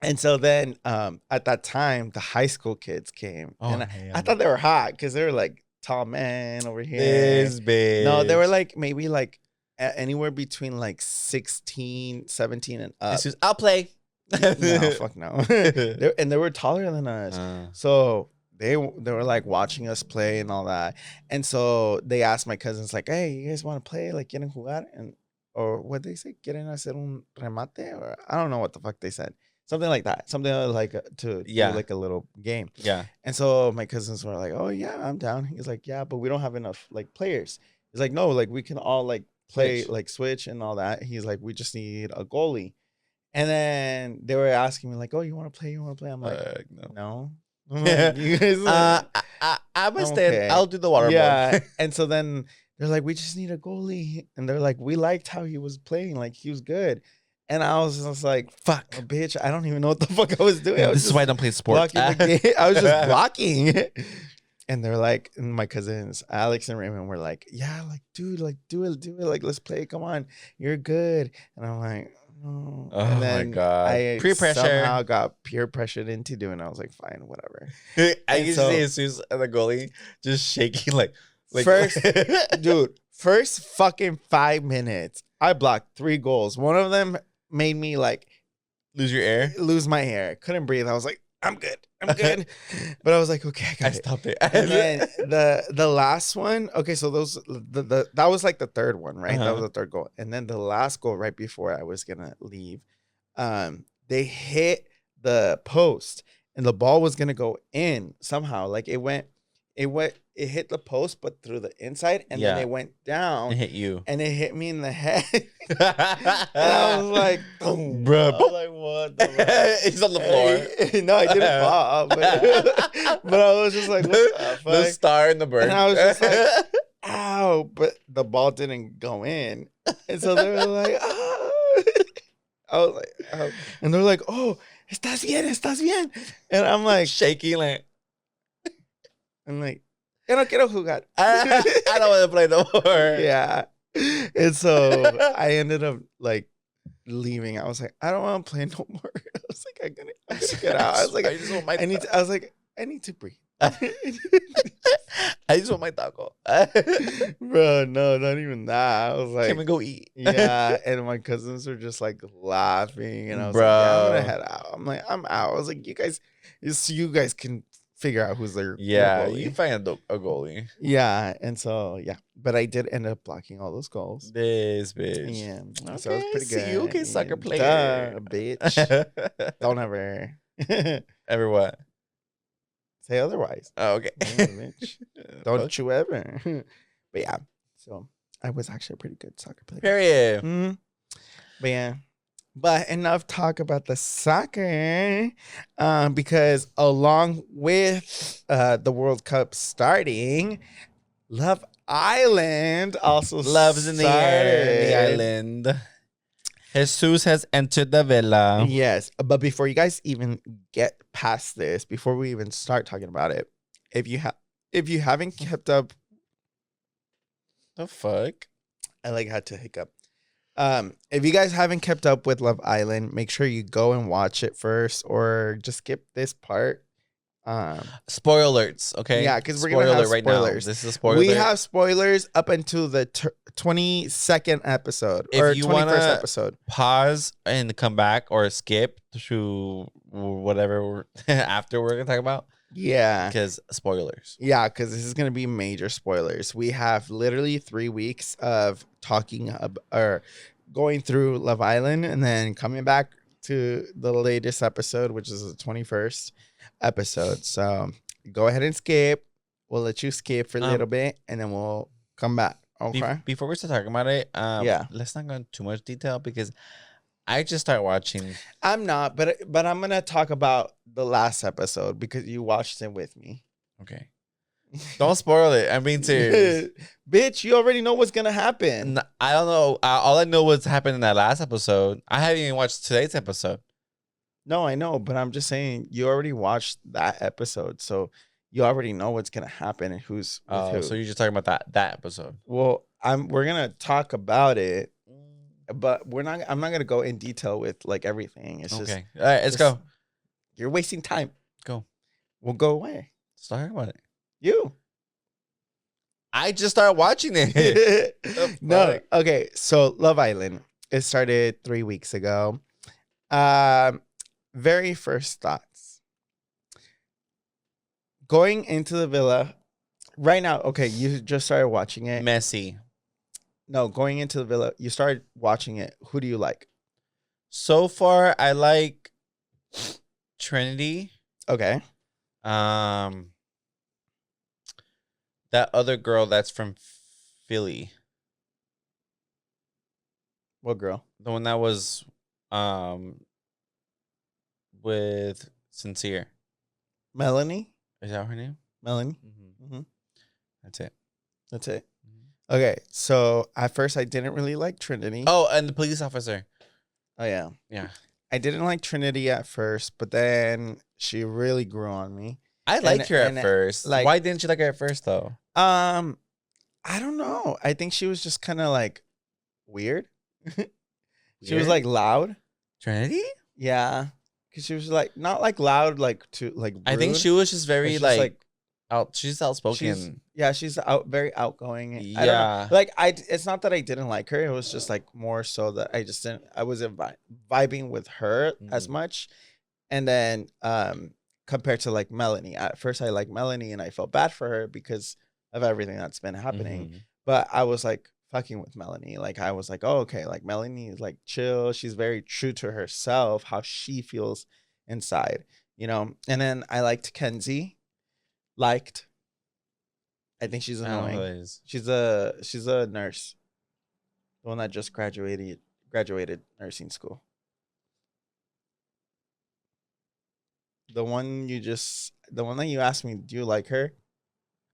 And so then at that time, the high school kids came. And I thought they were hot because they were like tall men over here. This bitch. No, they were like maybe like anywhere between like 16, 17 and up. I'll play. No, fuck no. And they were taller than us. So they were like watching us play and all that. And so they asked my cousins like, hey, you guys want to play? Like, ¿quieren jugar? Or what they say? ¿Quieren hacer un remate? Or I don't know what the fuck they said. Something like that. Something like to do like a little game. Yeah. And so my cousins were like, oh yeah, I'm down. He's like, yeah, but we don't have enough like players. He's like, no, like we can all like play like switch and all that. He's like, we just need a goalie. And then they were asking me like, "Oh, you want to play? You want to play?" I'm like, "No." I'm like, you guys I'm gonna stay. I'll do the water. Yeah. And so then they're like, "We just need a goalie," and they're like, "We liked how he was playing. Like he was good." And I was just like, "Fuck, oh, bitch! I don't even know what the fuck I was doing." This is why I don't play sports. I was just blocking. And they're like, and my cousins, Alex and Raymond, were like, "Yeah, like, dude, like, do it, like, let's play. Come on, you're good." And I'm like. Oh, and then my god! I peer pressure somehow got peer pressured into doing it. I was like, fine, whatever. I used to see Jesus the goalie just shaking like first, dude. First fucking 5 minutes, I blocked 3 goals. One of them made me like lose my hair. Couldn't breathe. I was like, I'm good. But I was like, okay, I stopped it. And then the last one, okay, so those that was like the third one, right? That was the third goal. And then the last goal right before I was gonna leave, they hit the post and the ball was gonna go in somehow. Like it hit the post, but through the inside, and then it went down. It hit you. And it hit me in the head. And I was like, boom. Bro. I was like, what the fuck? He's on the floor. No, I didn't fall. But I was just like, what the fuck? The star in the bird. And I was just like, ow. But the ball didn't go in. And so they were like, oh. I was like, oh. And they're like, oh, estás bien. And I'm like, shaking like. I'm like, yo no quiero jugar. I don't want to play no more. Yeah. And so I ended up like leaving. I was like, I don't want to play no more. I was like, I'm gonna get out. I was like, I need to breathe. I just want my taco. Bro, no, not even that. I was like, can we go eat? Yeah. And my cousins were just like laughing. And I was like, yeah, I'm gonna head out. I'm like, I'm out. I was like, you guys can figure out who's their Yeah, goalie. you find a goalie. Yeah, and so yeah, but I did end up blocking all those goals. This bitch. Yeah, Okay, so it was pretty see, good. okay, soccer Yeah, player. duh, bitch. Don't ever Ever what? say otherwise. Oh, okay. Yeah, bitch. Don't Fuck. you ever. But yeah, so I was actually a pretty good soccer player. Period. But yeah. But enough talk about the soccer, because along with the World Cup starting, Love Island also Love's in the air in the started. island. Jesus has entered the villa. Yes, but before you guys even get past this, before we even start talking about it, if you haven't kept up, The fuck? I like had to hiccup. If you guys haven't kept up with Love Island, make sure you go and watch it first, or just skip this part. Spoiler alerts, okay? Yeah, 'cause we're gonna have right spoilers. now. This is a spoiler. We alert. have spoilers up until the 22nd episode If or you 21st wanna- episode. Pause and come back or skip to whatever after we're gonna talk about, Yeah. because spoilers. Yeah, because this is going to be major spoilers. We have literally 3 weeks of talking or going through Love Island and then coming back to the latest episode, which is the 21st episode. So go ahead and skip. We'll let you skip for a little bit and then we'll come back. Okay. Before we start talking about it, Yeah. let's not go into too much detail because I just started watching. I'm not, but I'm going to talk about the last episode because you watched it with me. Okay. Don't spoil it. I'm being serious. Bitch, you already know what's going to happen. I don't know. All I know what's happened in that last episode. I haven't even watched today's episode. No, I know, but I'm just saying you already watched that episode, so you already know what's gonna happen and who's with who. So you're just talking about that episode. Well, we're gonna talk about it, but I'm not gonna go in detail with like everything. It's just Okay. All right, let's go. You're wasting time. Go. We'll go away. Let's talk about it. You. I just started watching it. No. Okay. So Love Island. It started 3 weeks ago. Very first thoughts. Going into the villa right now. Okay, you just started watching it. Messy. No, going into the villa, you started watching it. Who do you like? So far, I like Trinity. Okay. That other girl that's from Philly. What girl? The one that was with Sincere. Melanie? Is that her name? Melanie? Mm-hmm. That's it. That's it. Okay, so at first I didn't really like Trinity. Oh, and the police officer. Oh, yeah. Yeah. I didn't like Trinity at first, but then she really grew on me. I liked her at first. like- Why didn't you like her at first, though? I don't know. I think she was just kind of like weird. She was Weird? like loud. Trinity? Yeah. Because she was like, not like loud, like to like rude, I think she was just but very she's like she's outspoken. she's very outgoing. I don't know. Yeah. Like it's not that I didn't like her. It was just like more so that I wasn't vibing with her as much. And then compared to like Melanie, at first I liked Melanie and I felt bad for her because of everything that's been happening. Mhm. But I was like fucking with Melanie. Like I was like, oh, okay, like Melanie is like chill. She's very true to herself, how she feels inside, you know. And then I liked Kenzie. I think she's I don't know annoying. who that is. She's a nurse. The one that just graduated nursing school. The one that you asked me, do you like her?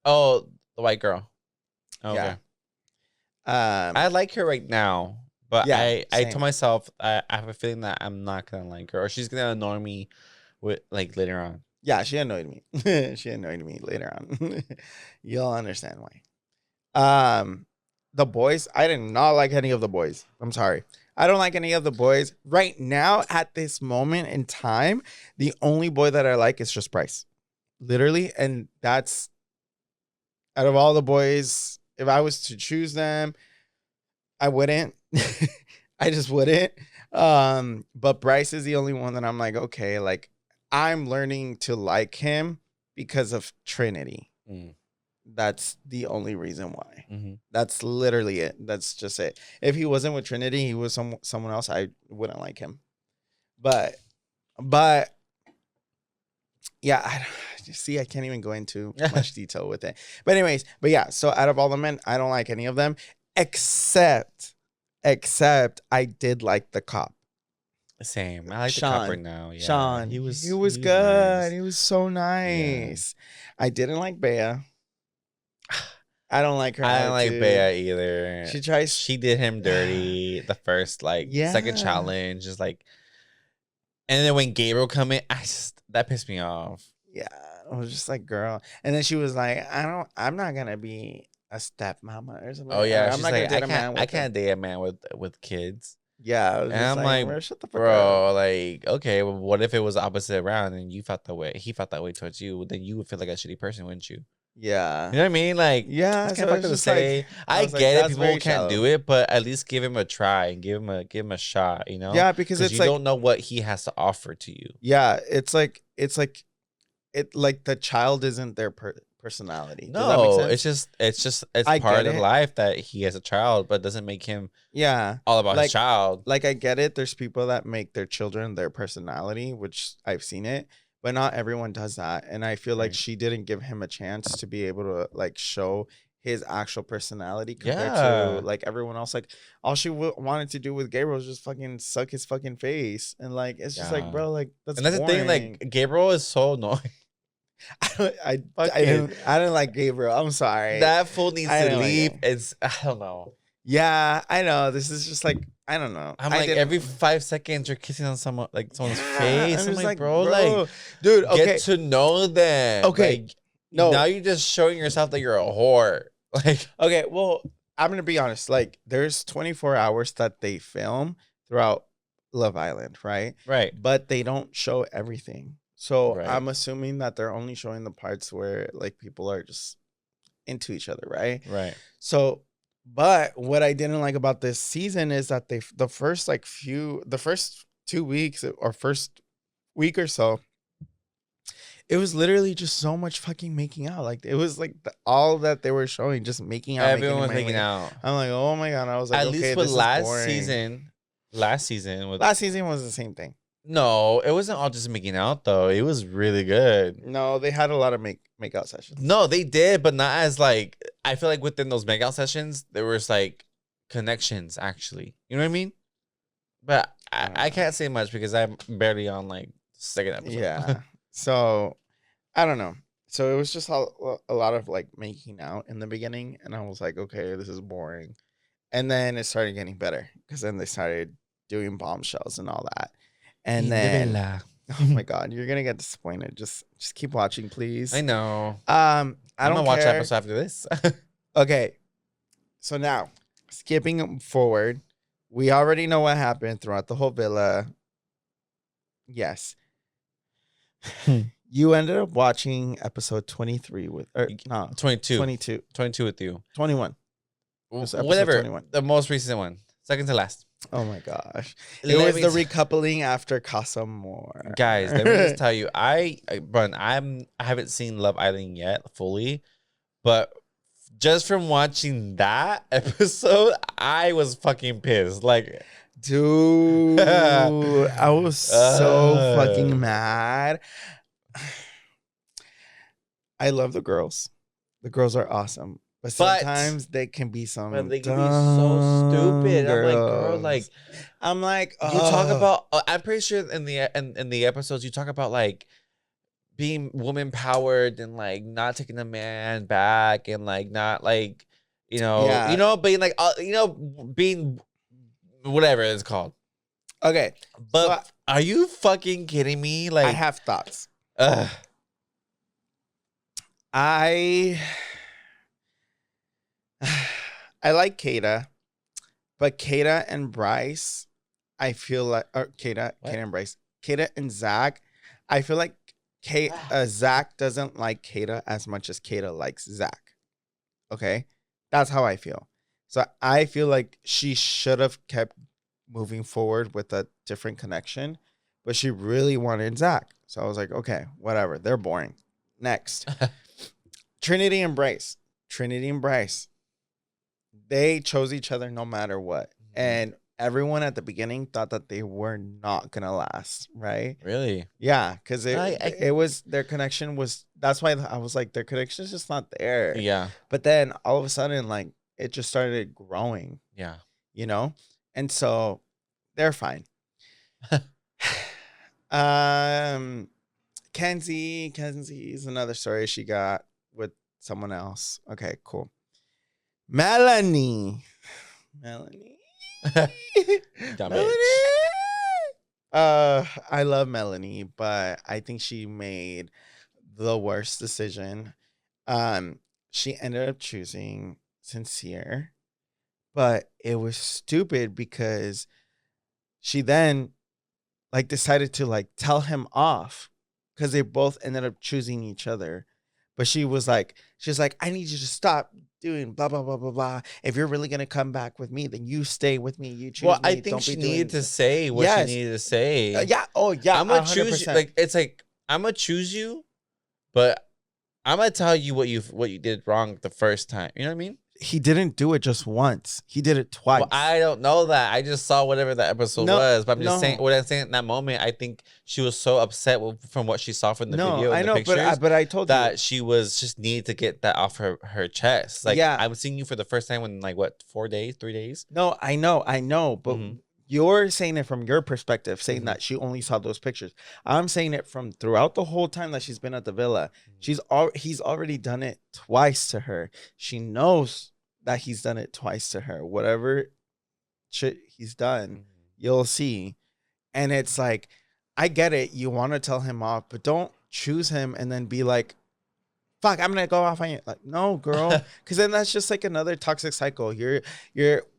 Oh, the white girl. Okay. Yeah. I like her right now, but Yeah, I same. told myself I have a feeling that I'm not gonna like her, or she's gonna annoy me with like later on. Yeah, she annoyed me. She annoyed me later on. You'll understand why. The boys, I did not like any of the boys. I'm sorry. I don't like any of the boys. Right now, at this moment in time, the only boy that I like is just Bryce. Literally. And that's out of all the boys, if I was to choose them, I wouldn't. I just wouldn't. But Bryce is the only one that I'm like, okay, like I'm learning to like him because of Trinity. Mm. That's the only reason why. Mm-hmm. That's literally it. That's just it. If he wasn't with Trinity, he was someone else, I wouldn't like him. But yeah, see, I can't even go into much detail with it. But anyways, yeah, so out of all the men, I don't like any of them except I did like the cop. Same. I like Sean. the copper now. Yeah. Sean. He was good. nice. He was so nice. I didn't like Bea. I don't like her. I don't like attitude. Bea either. She tries. She did him dirty the first second challenge. Just like, and then when Gabriel come in, that pissed me off. Yeah, I was just like, girl. And then she was like, I'm not gonna be a stepmama or something. Oh yeah, I'm she's not like, gonna date a man. I can't date a man with kids. Yeah, And I'm like, bro, shut the fuck bro, up. like, okay, well, what if it was the opposite around and you felt that way? He felt that way towards you. Then you would feel like a shitty person, wouldn't you? Yeah, you know what I mean. Like, yeah, it's kind of fucked up to say. I get it. People can't shallow. do it, but at least give him a try and give him a shot. You know? Yeah, because it's you like, don't know what he has to offer to you. Yeah, it's like the child isn't their personality. Does that make sense? It's part of life that he has a child, but it doesn't make him all about his child. Like, I get it. There's people that make their children their personality, which I've seen it, but not everyone does that. And I feel like she didn't give him a chance to be able to like show his actual personality compared to like everyone else. Like, all she wanted to do with Gabriel was just fucking suck his fucking face, and like it's just like, bro, like that's boring. The thing. Like, Gabriel is so annoying. I didn't like Gabriel. I'm sorry. That fool needs to leave. I don't know. Yeah, I know. This is just like, I don't know. I'm like, every 5 seconds you're kissing on someone's face. I'm like, bro, like, dude, okay. Get to know them. Okay. Like, no. Now you're just showing yourself that you're a whore. Like, okay, well, I'm gonna be honest. Like, there's 24 hours that they film throughout Love Island, right? Right. But they don't show everything. So I'm assuming that they're only showing the parts where like people are just into each other, right? Right. So, but what I didn't like about this season is that the first 2 weeks or first week or so, it was literally just so much fucking making out. Like, it was like all that they were showing, just making out. Everyone was making out. I'm like, oh my God. I was like, at least with last season was the same thing. No, it wasn't all just making out though. It was really good. No, they had a lot of make out sessions. No, they did, but not as like, I feel like within those make out sessions, there was like connections actually. You know what I mean? But I can't say much because I'm barely on like second episode. Yeah. So I don't know. So it was just a lot of like making out in the beginning, and I was like, okay, this is boring. And then it started getting better because then they started doing bombshells and all that. And then, oh my God, you're gonna get disappointed. Just keep watching, please. I know. I'm gonna watch episode after this. Okay, so now skipping forward, we already know what happened throughout the whole villa. Yes, you ended up watching episode 23 with, or no, 22 with you, 21, whatever, 21. The most recent one, second to last. Oh my gosh. It was the recoupling after Casa More. Guys, let me just tell you, I haven't seen Love Island yet fully, but just from watching that episode, I was fucking pissed. Like, dude, I was so fucking mad. I love the girls. The girls are awesome. But sometimes they can be so stupid. Girls. I'm like, you talk about. I'm pretty sure in the episodes you talk about like being woman powered and like not taking a man back and like not like being like being whatever it's called. Okay, but are you fucking kidding me? Like, I have thoughts. I like Kata, but Kata and Bryce, I feel like, or Kata and Bryce, Kata and Zach, I feel like Zach doesn't like Kata as much as Kata likes Zach. Okay, that's how I feel. So I feel like she should have kept moving forward with a different connection, but she really wanted Zach. So I was like, okay, whatever. They're boring. Next, Trinity and Bryce. Trinity and Bryce. They chose each other no matter what. And everyone at the beginning thought that they were not going to last, right? Really? Yeah, because it was, their connection was, that's why I was like, their connection is just not there. Yeah. But then all of a sudden, like, it just started growing. Yeah. You know? And so they're fine. Kenzie's another story she got with someone else. Okay, cool. Melanie. Melanie. I love Melanie, but I think she made the worst decision. She ended up choosing Sincere, but it was stupid because she then like decided to like tell him off because they both ended up choosing each other. But she's like, I need you to stop doing blah, blah, blah, blah, blah. If you're really going to come back with me, then you stay with me. You choose me. I think she needed to say what she needed to say. Yeah. Oh, yeah. I'm going to choose you. Like, it's like, I'm going to choose you, but I'm going to tell you what you did wrong the first time. You know what I mean? He didn't do it just once. He did it twice. Well, I don't know that. I just saw whatever the episode was. But I'm just saying, what I'm saying in that moment, I think she was so upset from what she saw from the video. I know, but I told you that she was just needed to get that off her chest. Like, yeah. I was seeing you for the first time in like what, 4 days, 3 days? No, I know, but you're saying it from your perspective, saying that she only saw those pictures. I'm saying it from throughout the whole time that she's been at the villa. He's already done it twice to her. She knows that he's done it twice to her. Whatever shit he's done, you'll see. And it's like, I get it. You want to tell him off, but don't choose him and then be like, fuck, I'm gonna go off on you. Like, no, girl, because then that's just like another toxic cycle. You're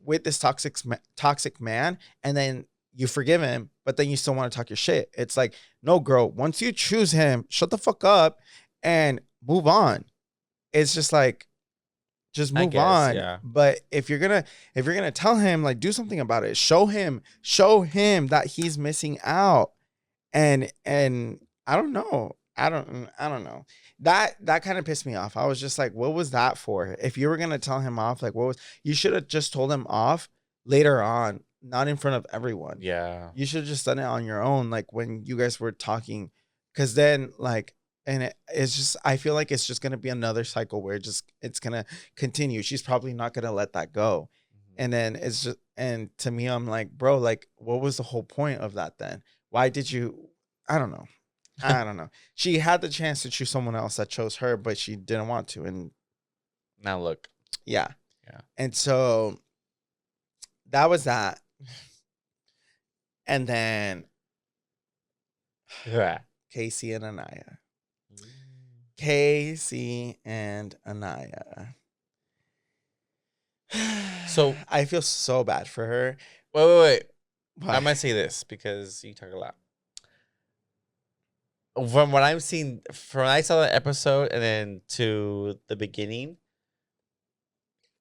with this toxic man, and then you forgive him, but then you still want to talk your shit. It's like, no, girl, once you choose him, shut the fuck up and move on. It's just like, just move on. Yeah. But if you're gonna tell him, like, do something about it. Show him that he's missing out. And I don't know. I don't know. That kind of pissed me off. I was just like, what was that for? If you were gonna tell him off, like, you should have just told him off later on, not in front of everyone. Yeah. You should have just done it on your own, like when you guys were talking. Cause then like, and it's just, I feel like it's just gonna be another cycle where it's gonna continue. She's probably not gonna let that go. And then it's just, and to me, I'm like, bro, like, what was the whole point of that then? Why did you? I don't know. She had the chance to choose someone else that chose her, but she didn't want to. And now look. Yeah. And so that was that. And then Casey and Anaya. Casey and Anaya. So I feel so bad for her. Wait. I might say this because you talk a lot. From what I'm seeing, from when I saw the episode and then to the beginning,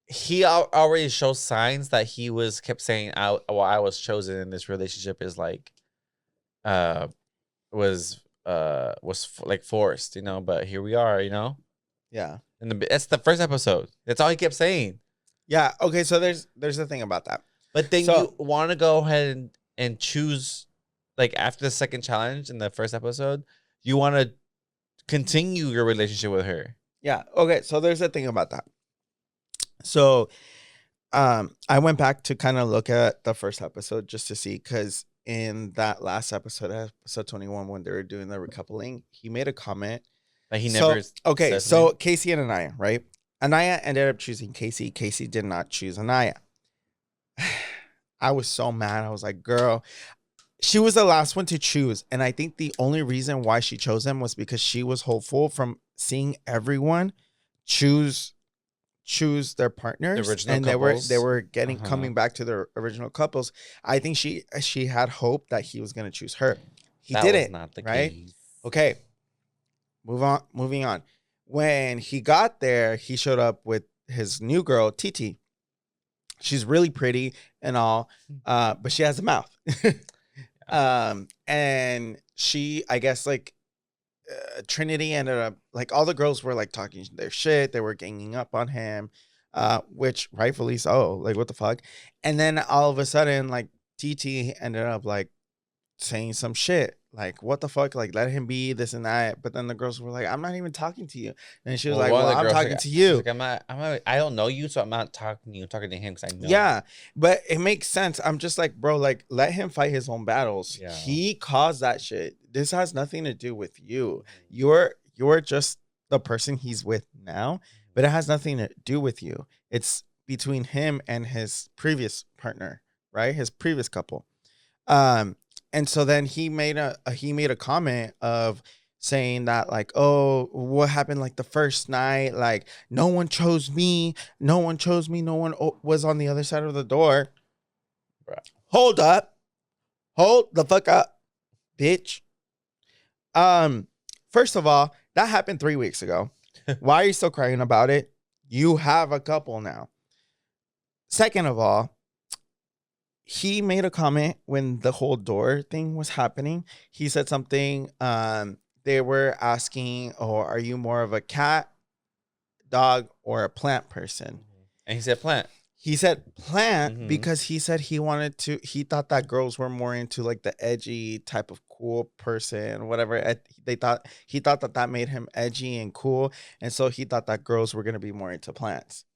he already shows signs that he kept saying, I was chosen in this relationship is like, was like forced, you know, but here we are, you know? Yeah. And that's the first episode. That's all he kept saying. Yeah. Okay. So there's the thing about that. But then you want to go ahead and choose, like after the second challenge in the first episode, you want to continue your relationship with her. Yeah. Okay. So there's a thing about that. So I went back to kind of look at the first episode just to see, because in that last episode 21, when they were doing the recoupling, he made a comment. Like he never. Okay. So Casey and Anaya, right? Anaya ended up choosing Casey. Casey did not choose Anaya. I was so mad. I was like, girl, she was the last one to choose. And I think the only reason why she chose him was because she was hopeful from seeing everyone choose their partners. The original and couples. they were getting coming back to their original couples. I think she had hope that he was going to choose her. He didn't, not the right? Case. Okay. Moving on. When he got there, he showed up with his new girl, Titi. She's really pretty and all, but she has a mouth. And she, I guess, like, Trinity ended up like all the girls were like talking their shit. They were ganging up on him, which rightfully so. Like what the fuck? And then all of a sudden, like TT ended up like saying some shit like what the fuck, like let him be this and that. But then the girls were like, I'm not even talking to you. And she was like, one well, of the I'm girls talking like, to she's you. like, I don't know you, so I'm not talking to you. I'm talking to him because I know. Yeah, but it makes sense. I'm just like, bro, like let him fight his own battles. Yeah. He caused that shit. This has nothing to do with you. You're just the person he's with now, but it has nothing to do with you. It's between him and his previous partner, right? His previous couple. And so then he made a comment of saying that like, oh, what happened like the first night, like no one chose me, no one was on the other side of the door. Bruh. Hold the fuck up, bitch. First of all, that happened 3 weeks ago. Why are you still crying about it? You have a couple now. Second of all, he made a comment when the whole door thing was happening. He said something. They were asking, "Oh, are you more of a cat, dog, or a plant person?" And he said plant. He said plant because he said he thought that girls were more into like the edgy type of cool person, whatever. He thought that made him edgy and cool. And so he thought that girls were going to be more into plants.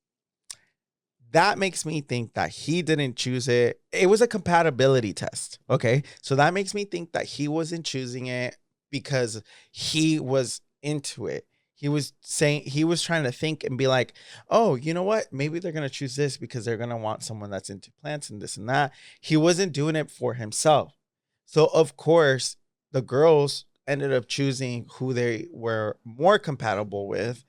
That makes me think that he didn't choose it. It was a compatibility test. Okay. So that makes me think that he wasn't choosing it because he was into it. He was trying to think and be like, oh, you know what? Maybe they're going to choose this because they're going to want someone that's into plants and this and that. He wasn't doing it for himself. So, of course, the girls ended up choosing who they were more compatible with.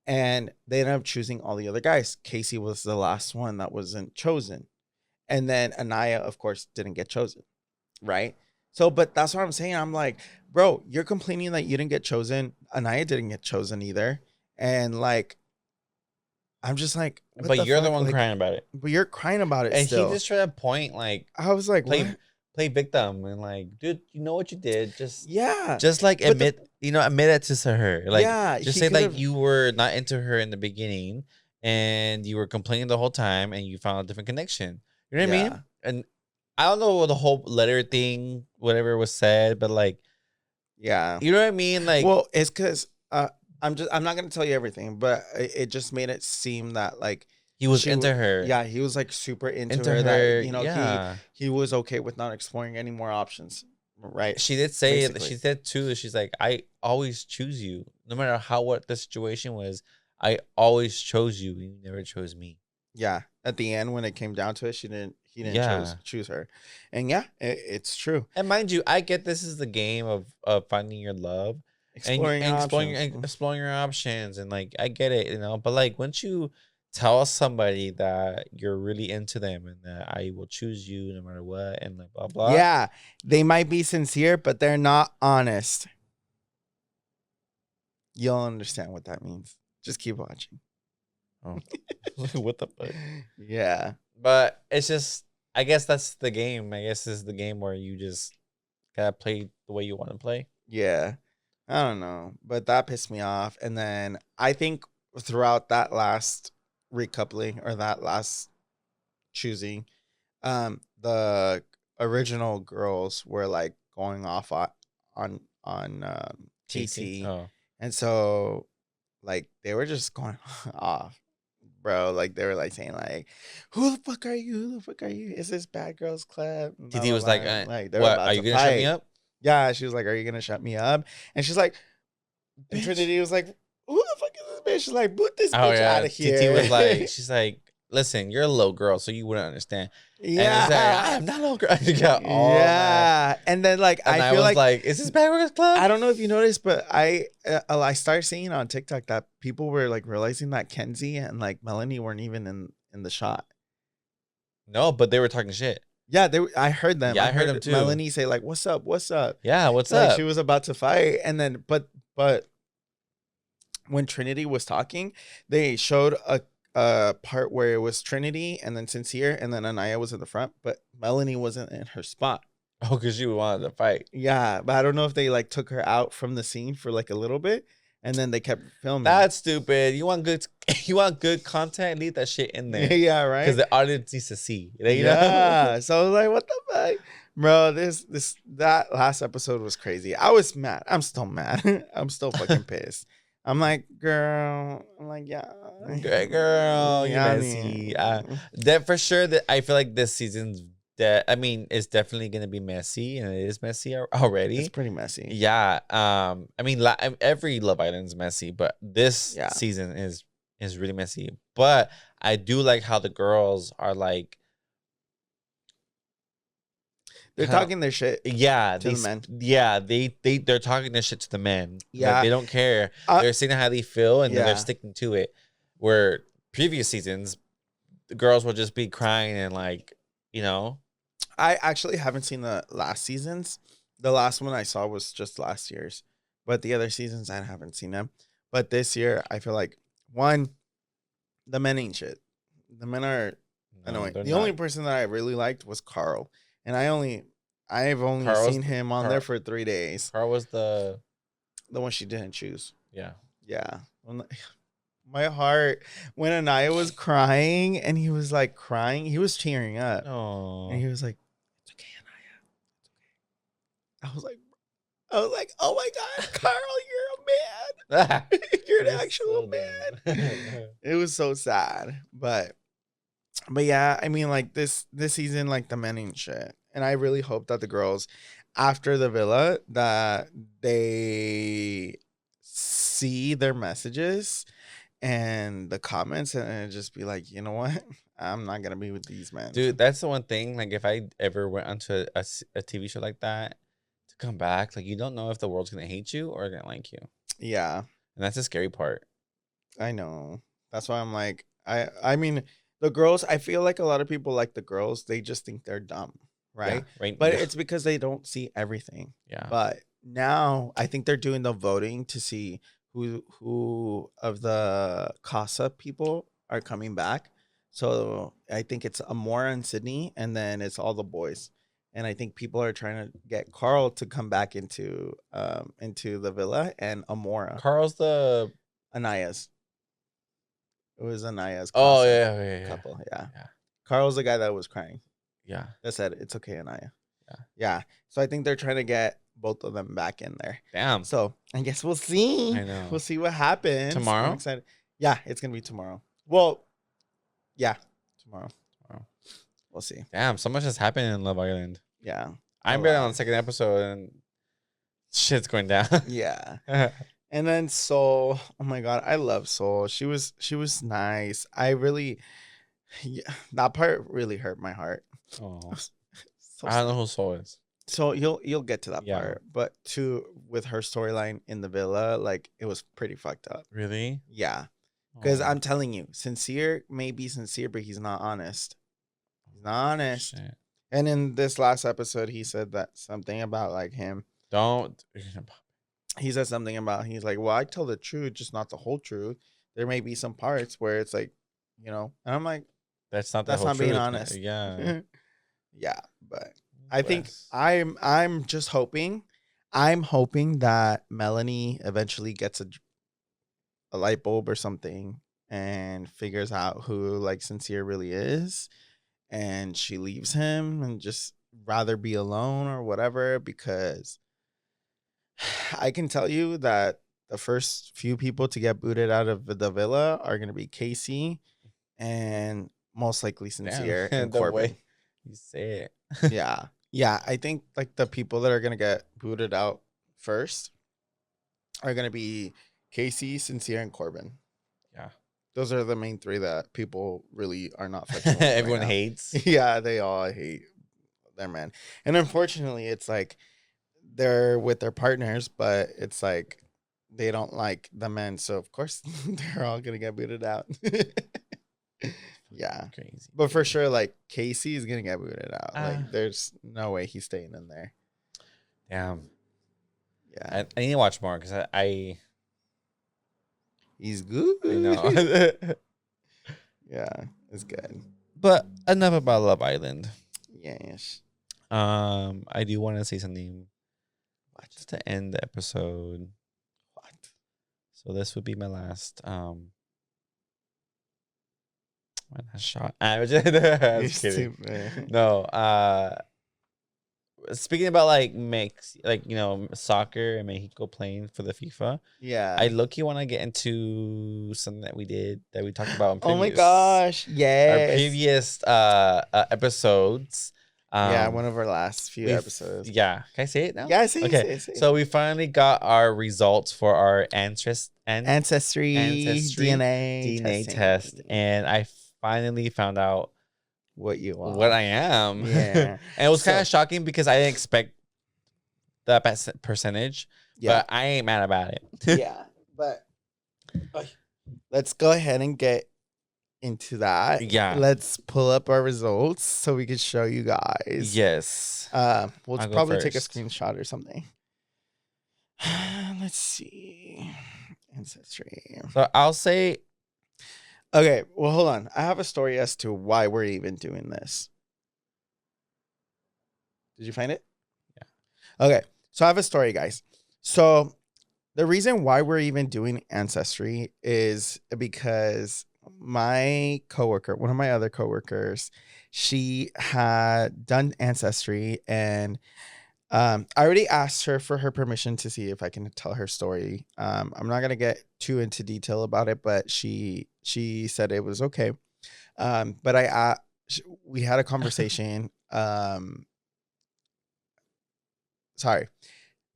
And they ended up choosing all the other guys. Casey was the last one that wasn't chosen. And then Anaya, of course, didn't get chosen. Right? So, but that's what I'm saying. I'm like, bro, you're complaining that you didn't get chosen. Anaya didn't get chosen either. And like, I'm just like, but you're the one like, crying about it. But you're crying about it and still. he just tried to point like, I was like, play victim and like, dude, you know what you did? Just like but admit it to her. Like, just say like you were not into her in the beginning and you were complaining the whole time and you found a different connection. You know what I mean? And I don't know the whole letter thing, whatever was said, but like, yeah, you know what I mean? Like, well, it's because I'm not gonna tell you everything, but it just made it seem that like he was into her. Yeah, he was like super into her. That, you know, he was okay with not exploring any more options. Right. She did say it. She said too. She's like, I always choose you, no matter what the situation was. I always chose you. You never chose me. Yeah. At the end, when it came down to it, he didn't choose her. And yeah, it's true. And mind you, I get this is the game of finding your love, exploring your options, and like I get it, you know. But like once you tell somebody that you're really into them and that I will choose you no matter what, and like blah blah. Yeah, they might be sincere, but they're not honest. You'll understand what that means. Just keep watching. Oh, what the fuck? Yeah, but it's just, I guess that's the game. I guess this is the game where you just gotta play the way you want to play. Yeah, I don't know, but that pissed me off. And then I think throughout that last recoupling or that last choosing, the original girls were like going off on TT, and so like they were just going off, bro. Like they were like saying like, "Who the fuck are you? Who the fuck are you? Is this Bad Girls Club?" TT was like, "What? Are you gonna shut me up?" Yeah, she was like, "Are you gonna shut me up?" And she's like, and Trinity was like, "Who the fuck is this bitch?" She's like, "Boot this bitch out of here." TT was like, she's like, "Listen, you're a little girl, so you wouldn't understand." Yeah, and like, I'm not a little girl. Yeah, and then like and I feel like, is this Bad Girls Club? I don't know if you noticed, but I started seeing on TikTok that people were like realizing that Kenzie and like Melanie weren't even in the shot. No, but they were talking shit. Yeah, I heard them. Yeah, I heard them too. Melanie say like, "What's up? What's up?" Yeah, what's up? She was about to fight, and then but when Trinity was talking, they showed a part where it was Trinity and then Sincere and then Anaya was in the front, but Melanie wasn't in her spot. Oh, because she wanted to fight. Yeah, but I don't know if they like took her out from the scene for like a little bit, and then they kept filming. That's stupid. You want good you want good content, leave that shit in there. Yeah, right. Because the audience needs to see. You know? Yeah. So I was like, what the fuck? Bro, that last episode was crazy. I was mad. I'm still mad. I'm still fucking pissed. I'm like, girl. I'm like, yeah. Great girl, you Yeah, I messy. mean, That for sure. That I feel like this season's it's definitely gonna be messy, and it is messy already. it's pretty messy. Yeah. I mean, every Love Island's messy, but this Yeah. season is really messy. But I do like how the girls are like They're kinda- talking their shit. Yeah, To the men. Yeah, they're talking this shit to the men. Yeah. Like, they don't care. They're saying how they feel, and then they're sticking to it. Where previous seasons, the girls will just be crying and like, you know. I actually haven't seen the last seasons. The last one I saw was just last year's, but the other seasons I haven't seen them. But this year, I feel like one, the men ain't shit. The men are annoying. The only person that I really liked was Carl, and I've only seen him on there for 3 days. Carl was the one she didn't choose. Yeah. Yeah. My heart, when Anaya was crying and he was like crying, he was tearing up. Oh. And he was like, "It's okay, Anaya. It's okay." I was like, oh my God, Carl, you're a man. You're an actual man. It was so sad. But yeah, I mean, like this season, like the men ain't shit. And I really hope that the girls after the villa that they see their messages and the comments and just be like, you know what? I'm not gonna be with these men. Dude, that's the one thing. Like, if I ever went onto a TV show like that, to come back, like, you don't know if the world's gonna hate you or gonna like you. Yeah. And that's the scary part. I know. That's why I'm like, I mean, the girls, I feel like a lot of people like the girls, they just think they're dumb, right? Yeah, right. But it's because they don't see everything. Yeah. But now I think they're doing the voting to see who of the Casa people are coming back. So I think it's Amora and Sydney, and then it's all the boys. And I think people are trying to get Carl to come back into the villa, and Amora. Carl's the Anaya's. It was Anaya's. Oh, Casa yeah. couple. Yeah. Yeah. Carl's the guy that was crying. Yeah. That said, "It's okay, Anaya." Yeah. Yeah. So I think they're trying to get both of them back in there. Damn. So I guess we'll see. I know. We'll see what happens. Tomorrow? I'm excited. Yeah, it's gonna be tomorrow. Well, yeah, tomorrow. We'll see. Damn, so much has happened in Love Island. Yeah. I'm barely on the second episode and shit's going down. Yeah. And then Soul. Oh my God, I love Soul. She was nice. That part really hurt my heart. Oh. So I don't know who Soul is. So you'll get to that Yeah. part, but with her storyline in the villa, like it was pretty fucked up. Really? Yeah, because Oh, I'm telling you, Sincere may be sincere, but he's not honest. He's not honest. shit. And in this last episode, he said that something about like him. Don't. He said something about he's like, well, I tell the truth, just not the whole truth. There may be some parts where it's like, and I'm like, That's not that's whole not being truth, honest. Yeah. Yeah, but I think Bless. I'm just hoping. I'm hoping that Melanie eventually gets a light bulb or something and figures out who like Sincere really is, and she leaves him and just rather be alone or whatever, because I can tell you that the first few people to get booted out of the villa are going to be Casey and most likely Sincere and The Corbin. way you say it. Yeah, I think like the people that are gonna get booted out first are gonna be Casey, Sincere, and Corbin. Yeah. Those are the main three that people really are not fucking with Everyone right now. hates. Yeah, they all hate their man. And unfortunately, it's like they're with their partners, but it's like they don't like the men, so of course they're all gonna get booted out. Yeah. Crazy. But for sure, like Casey is gonna get booted out. Ah. Like, there's no way he's staying in there. Damn. Yeah, I need to watch more because he's good. I know. Yeah, it's good. But enough about Love Island. Yes. I do want to say something just to end the episode. What? So this would be my last shot. I was just, I You're was kidding. stupid. No, speaking about like soccer and Mexico playing for the FIFA, Yeah. I low-key want to get into something that we talked about in Oh my previous gosh. our Yes. previous episodes. Yeah, one of our last few we've- episodes. Yeah, can I say it now? Yeah, say Okay, it. so we finally got our results for our Ancestry DNA test, and I finally found out what you are. what I am. Yeah. And it was kind of shocking because I didn't expect that percentage, Yeah. but I ain't mad about it. Yeah. But let's go ahead and get into that. Yeah. Let's pull up our results so we can show you guys. Yes. We'll I'll probably go take a first. screenshot or something. Let's see. Ancestry. So I'll say, Okay, well, hold on. I have a story as to why we're even doing this. Did you find it? Yeah. Okay, so I have a story, guys. So the reason why we're even doing Ancestry is because my coworker, one of my other coworkers, she had done Ancestry, and I already asked her for her permission to see if I can tell her story. I'm not gonna get too into detail about it, but she said it was okay. But we had a conversation. Sorry,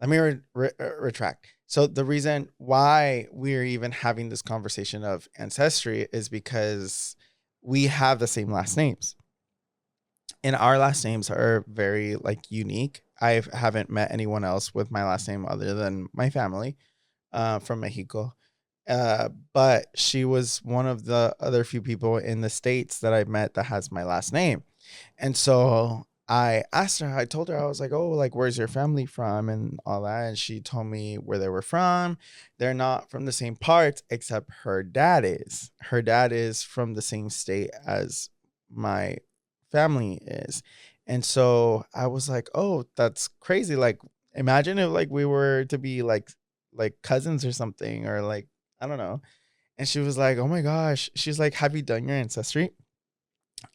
let me retract. So the reason why we're even having this conversation of ancestry is because we have the same last names. And our last names are very like unique. I haven't met anyone else with my last name other than my family from Mexico. But she was one of the other few people in the States that I met that has my last name. And so I asked her, I told her, I was like, oh, like, where's your family from and all that. And she told me where they were from. They're not from the same parts, except her dad is. Her dad is from the same state as my family is. And so I was like, oh, that's crazy. Like, imagine if like we were to be like cousins or something, or like, I don't know. And she was like, oh my gosh. She's like, have you done your ancestry?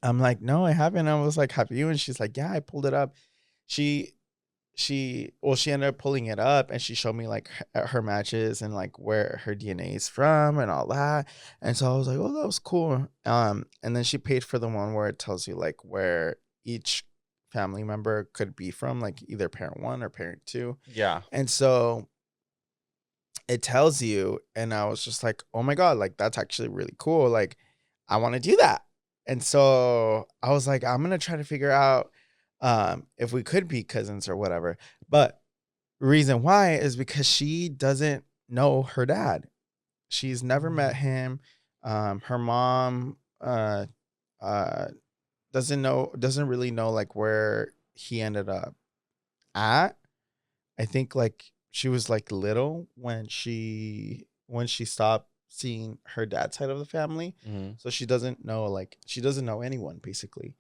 I'm like, no, I haven't. I was like, have you? And she's like, yeah, I pulled it up. She ended up pulling it up, and she showed me like her matches and like where her DNA is from and all that. And so I was like, oh, that was cool. And then she paid for the one where it tells you like where each family member could be from, like either parent 1 or parent 2. yeah. And so it tells you, and I was just like, oh my God, like that's actually really cool. Like, I want to do that. And so I was like, I'm gonna try to figure out if we could be cousins or whatever. But reason why is because she doesn't know her dad. She's never met him. Her mom doesn't really know like where he ended up at. I think like she was like little when she stopped seeing her dad's side of the family. Mm-hmm. So she doesn't know anyone basically.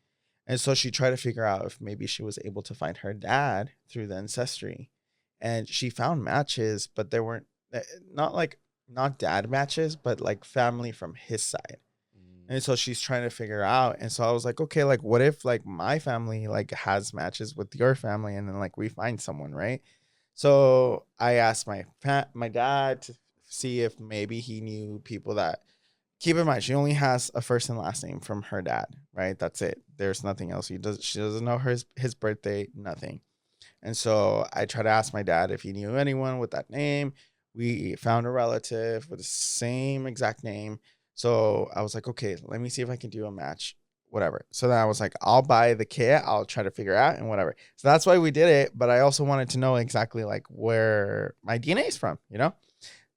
And so she tried to figure out if maybe she was able to find her dad through the ancestry. And she found matches, but they weren't not dad matches, but like family from his side. And so she's trying to figure out. And so I was like, okay, like what if like my family like has matches with your family, and then like we find someone, right? So I asked my dad to see if maybe he knew people that. Keep in mind, she only has a first and last name from her dad, right? That's it. There's nothing else. She doesn't know his birthday, nothing. And so I tried to ask my dad if he knew anyone with that name. We found a relative with the same exact name. So I was like, okay, let me see if I can do a match, whatever. So then I was like, I'll buy the kit. I'll try to figure out and whatever. So that's why we did it. But I also wanted to know exactly like where my DNA is from, you know?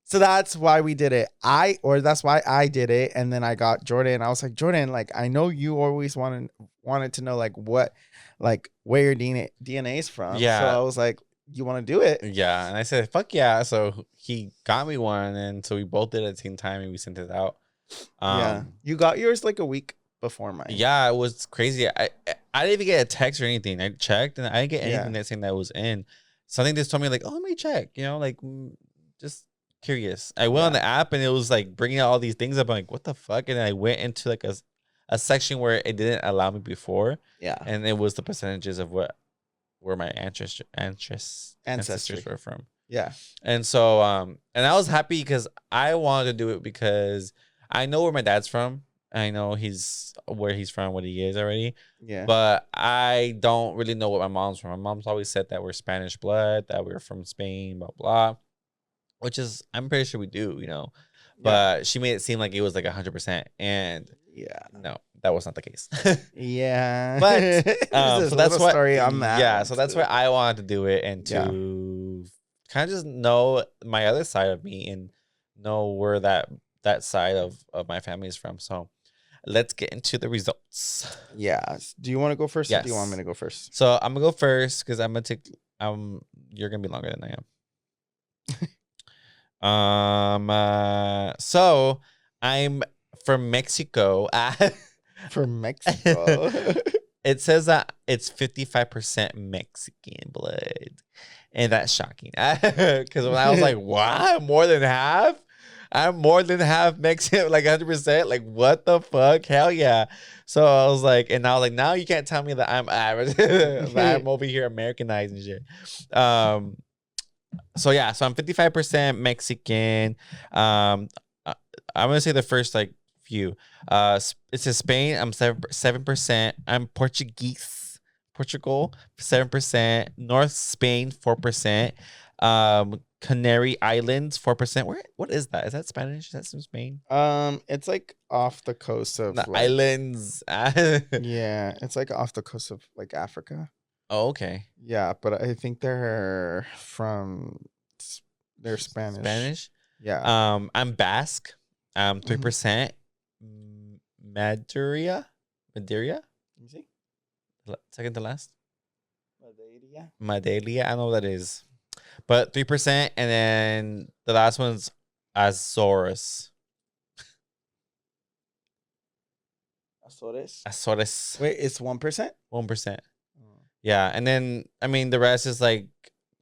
So that's why we did it. That's why I did it. And then I got Jordan. I was like, Jordan, like, I know you always wanted to know like what, like where your DNA is from. Yeah. So I was like, you want to do it? Yeah. And I said, fuck yeah. So he got me one. And so we both did it at the same time and we sent it out. Yeah. You got yours like a week before mine. Yeah, it was crazy. I didn't even get a text or anything. I checked and I didn't get anything Yeah. that saying that was in. Something just told me like, oh, let me check. You know, like just curious. I went on the app and it was like bringing out all these things up. I'm like, what the fuck? And I went into like a section where it didn't allow me before. Yeah. And it was the percentages of where my ancestors were from. Yeah. And so and I was happy because I wanted to do it because I know where my dad's from. I know where he's from, what he is already. Yeah. But I don't really know what my mom's from. My mom's always said that we're Spanish blood, that we're from Spain, blah blah. Which is I'm pretty sure we do, you know. But she made it seem like it was like 100%. And yeah. No, that was not the case. Yeah. But so that's what story on that. Yeah, so that's why I wanted to do it and to kind of just know my other side of me and know where that side of my family is from. So let's get into the results. Yeah. Do you want to go first? Yes. Or do you want me to go first? So I'm gonna go first because I'm gonna take you're gonna be longer than I am. So I'm from Mexico. From Mexico. It says that it's 55% Mexican blood. And that's shocking. Because when I was like, what? More than half? I'm more than half Mexican, like 100%. Like, what the fuck? Hell yeah. So I was like, now you can't tell me that I'm that I'm over here Americanized and shit. So yeah, so I'm 55% Mexican. I'm gonna say the first like few. It says Spain. I'm 7%. I'm Portugal 7%. North Spain 4%. Canary Islands 4%. What is that? Is that Spanish? Is that from Spain? It's like off the coast of the like, islands. Yeah, it's like off the coast of like Africa. Oh, okay. Yeah, but I think they're Spanish. Spanish. Yeah. I'm Basque. 3%. Madeira. Let me see. Second to last. Madeira. Madeira. I don't know what that is. But 3%, and then the last one's Azores. Azores. Wait, it's 1%? 1%. Yeah, and then I mean the rest is like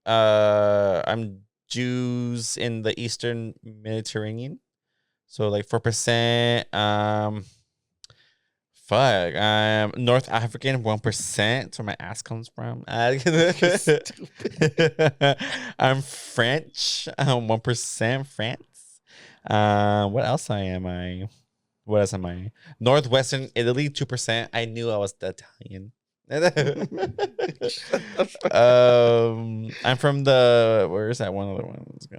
I'm Jews in the Eastern Mediterranean. So like 4%. North African 1%. That's where my ass comes from. I'm French. 1% France. What else am I? What else am I? Northwestern Italy 2%. I knew I was Italian. I'm from where is that one other one? Let's go.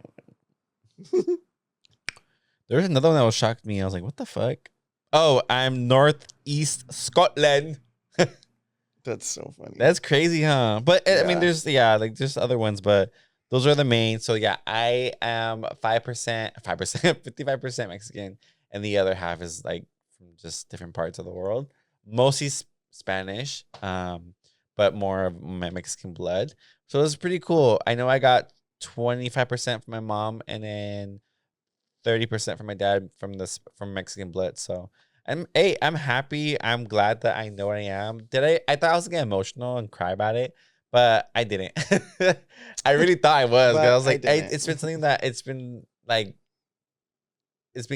There's another one that was shocked me. I was like, what the fuck? Oh, I'm Northeast Scotland. That's so funny. That's crazy, huh? But I mean, there's other ones, but those are the main. So yeah, I am 5%, 55% Mexican, and the other half is like from just different parts of the world. Mostly Spanish, but more of my Mexican blood. So it's pretty cool. I know I got 25% from my mom, and then 30% from my dad from Mexican blood. So I'm happy. I'm glad that I know what I am. I thought I was gonna get emotional and cry about it, but I didn't. I really thought I was. But I was like, it's been something that it's been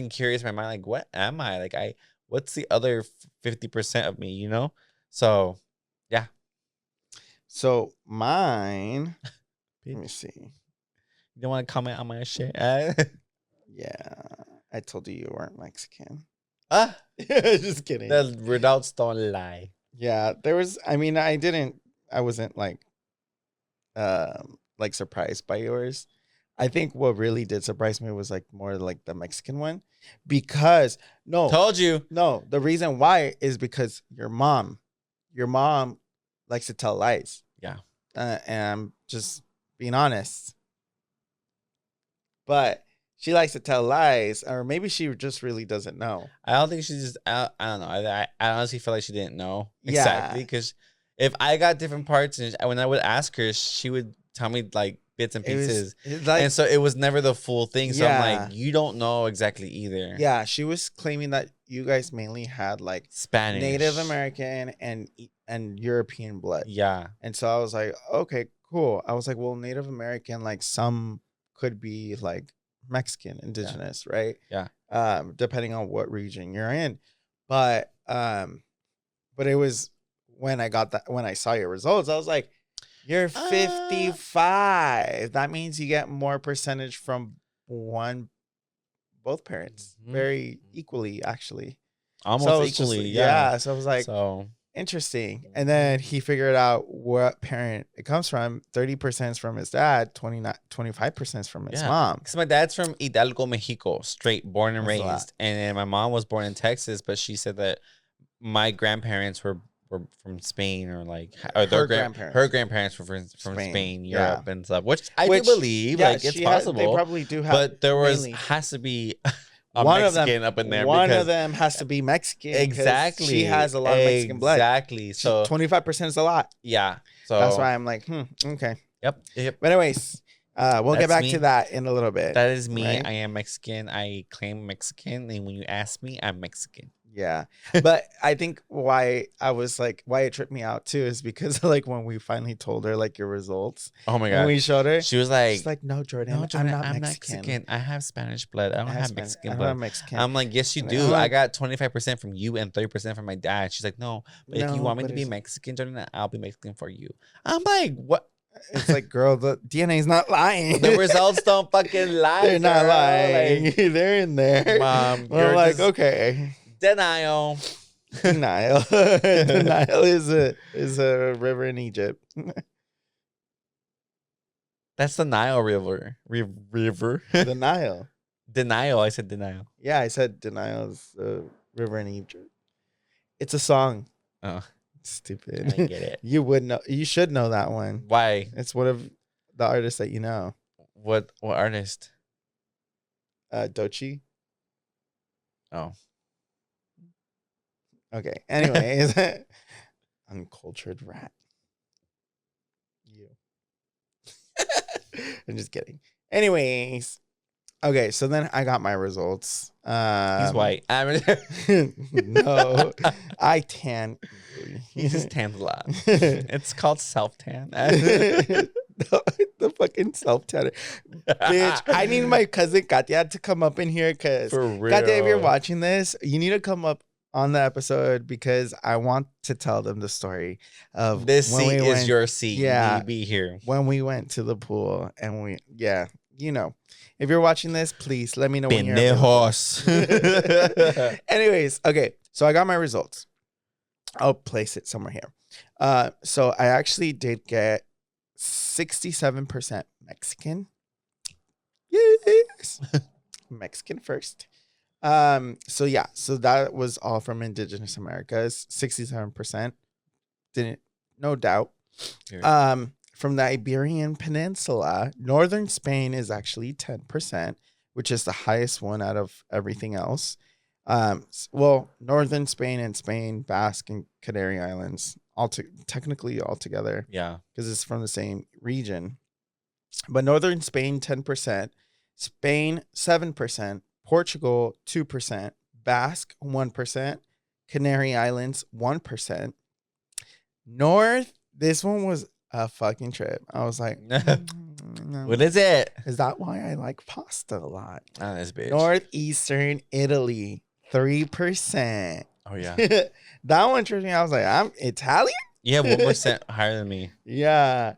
curious in my mind. Like, what am I? Like, what's the other 50% of me? You know? So, yeah. So mine. Let me see. You don't want to comment on my shit? Yeah, I told you weren't Mexican. Just kidding. The results don't lie. Yeah, there was. I mean, I wasn't like surprised by yours. I think what really did surprise me was like more like the Mexican one, because told you. No, the reason why is because your mom likes to tell lies. Yeah, and I'm just being honest, but she likes to tell lies, or maybe she just really doesn't know. I don't think she just. I don't know. I honestly feel like she didn't know exactly, because if I got different parts and when I would ask her, she would tell me like bits and pieces, and so it was never the full thing. So I'm like, you don't know exactly either. Yeah, she was claiming that you guys mainly had like Spanish, Native American, and and European blood. Yeah. And so I was like, okay, cool. I was like, well, Native American, like some could be like Mexican, indigenous, right? Yeah. Depending on what region you're in. But it was when I saw your results, I was like, you're 55. That means you get more percentage from both parents, very equally, actually. Almost equally. Yeah. So I was like, so interesting. And then he figured out what parent it comes from. 30% is from his dad, 25% is from his mom. Because my dad's from Hidalgo, Mexico, straight, born and That's a lot. raised. And then my mom was born in Texas, but she said that my grandparents were from Spain, or her grandparents were from Spain, Europe, and stuff, which I do believe, it's possible. They probably do have, but there has to be a one Mexican up in there. One of them has to be Mexican. Exactly. She has a lot of Mexican blood. Exactly. So 25% is a lot. Yeah. So that's why I'm like, okay. Yep. But anyways, we'll get back to that in a little bit. That is me. Right? I am Mexican. I claim Mexican, and when you ask me, I'm Mexican. Yeah. But I think why it tripped me out too is because like when we finally told her like your results. Oh my God. When we showed her, she was like, she's like, no, Jordan, I'm not Mexican. I have Spanish blood. I don't have Mexican blood. I'm Mexican. I'm like, yes, you do. Like, I got 25% from you and 30% from my dad. She's like, no, but if you want me to be Mexican, Jordan, I'll be Mexican for you. I'm like, what? It's like, girl, the DNA's not lying. The results don't fucking lie. They're not lying. Like, they're in there. Mom, you're like, okay. Denial. Denial. Denial is a river in Egypt. That's the Nile River. River. The Nile. Denial. I said denial. Yeah, I said denial is a river in Egypt. It's a song. Oh. Stupid. I didn't get it. You would know. You should know that one. Why? It's one of the artists that you know. What artist? Doechii. Oh. Okay. Anyways, uncultured rat. You. I'm just kidding. Anyways, okay. So then I got my results. He's white. No, I tan. He just tans a lot. It's called self tan. The fucking self tanner, bitch. I need my cousin Katya to come up in here because Katya, if you're watching this, you need to come up on the episode because I want to tell them the story of this seat is your seat. Yeah, you be here when we went to the pool and you know, if you're watching this, please let me know when you're horse. Anyways, okay, so I got my results. I'll place it somewhere here. So I actually did get 67% Mexican. Yes, Mexican first. So that was all from Indigenous Americas, 67%. No doubt. From the Iberian Peninsula, northern Spain is actually 10%, which is the highest one out of everything else. Well, northern Spain and Spain, Basque and Canary Islands, technically all together. Yeah. Because it's from the same region. But northern Spain, 10%, Spain, 7%, Portugal, 2%, Basque, 1%, Canary Islands, 1%. North, this one was a fucking trip. I was like, what is it? Is that why I like pasta a lot? Oh, this bitch. Northeastern Italy, 3%. Oh, yeah. That one tripped me. I was like, I'm Italian? Yeah, 1% higher than me. Yeah.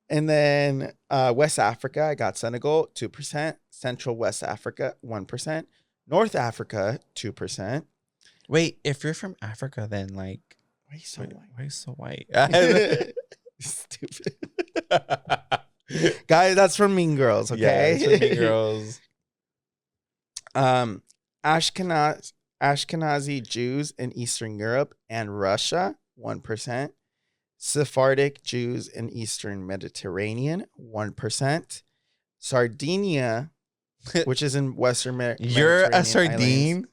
And then West Africa, I got Senegal, 2%. Central West Africa, 1%. North Africa, 2%. Wait, if you're from Africa, then like, why are you so white? Stupid. Guys, that's from Mean Girls, okay? Yeah, it's from Mean Girls. Ashkenazi Jews in Eastern Europe and Russia, 1%. Sephardic Jews in Eastern Mediterranean, 1%. Sardinia, which is in Western Mediterranean. You're a sardine? Islands.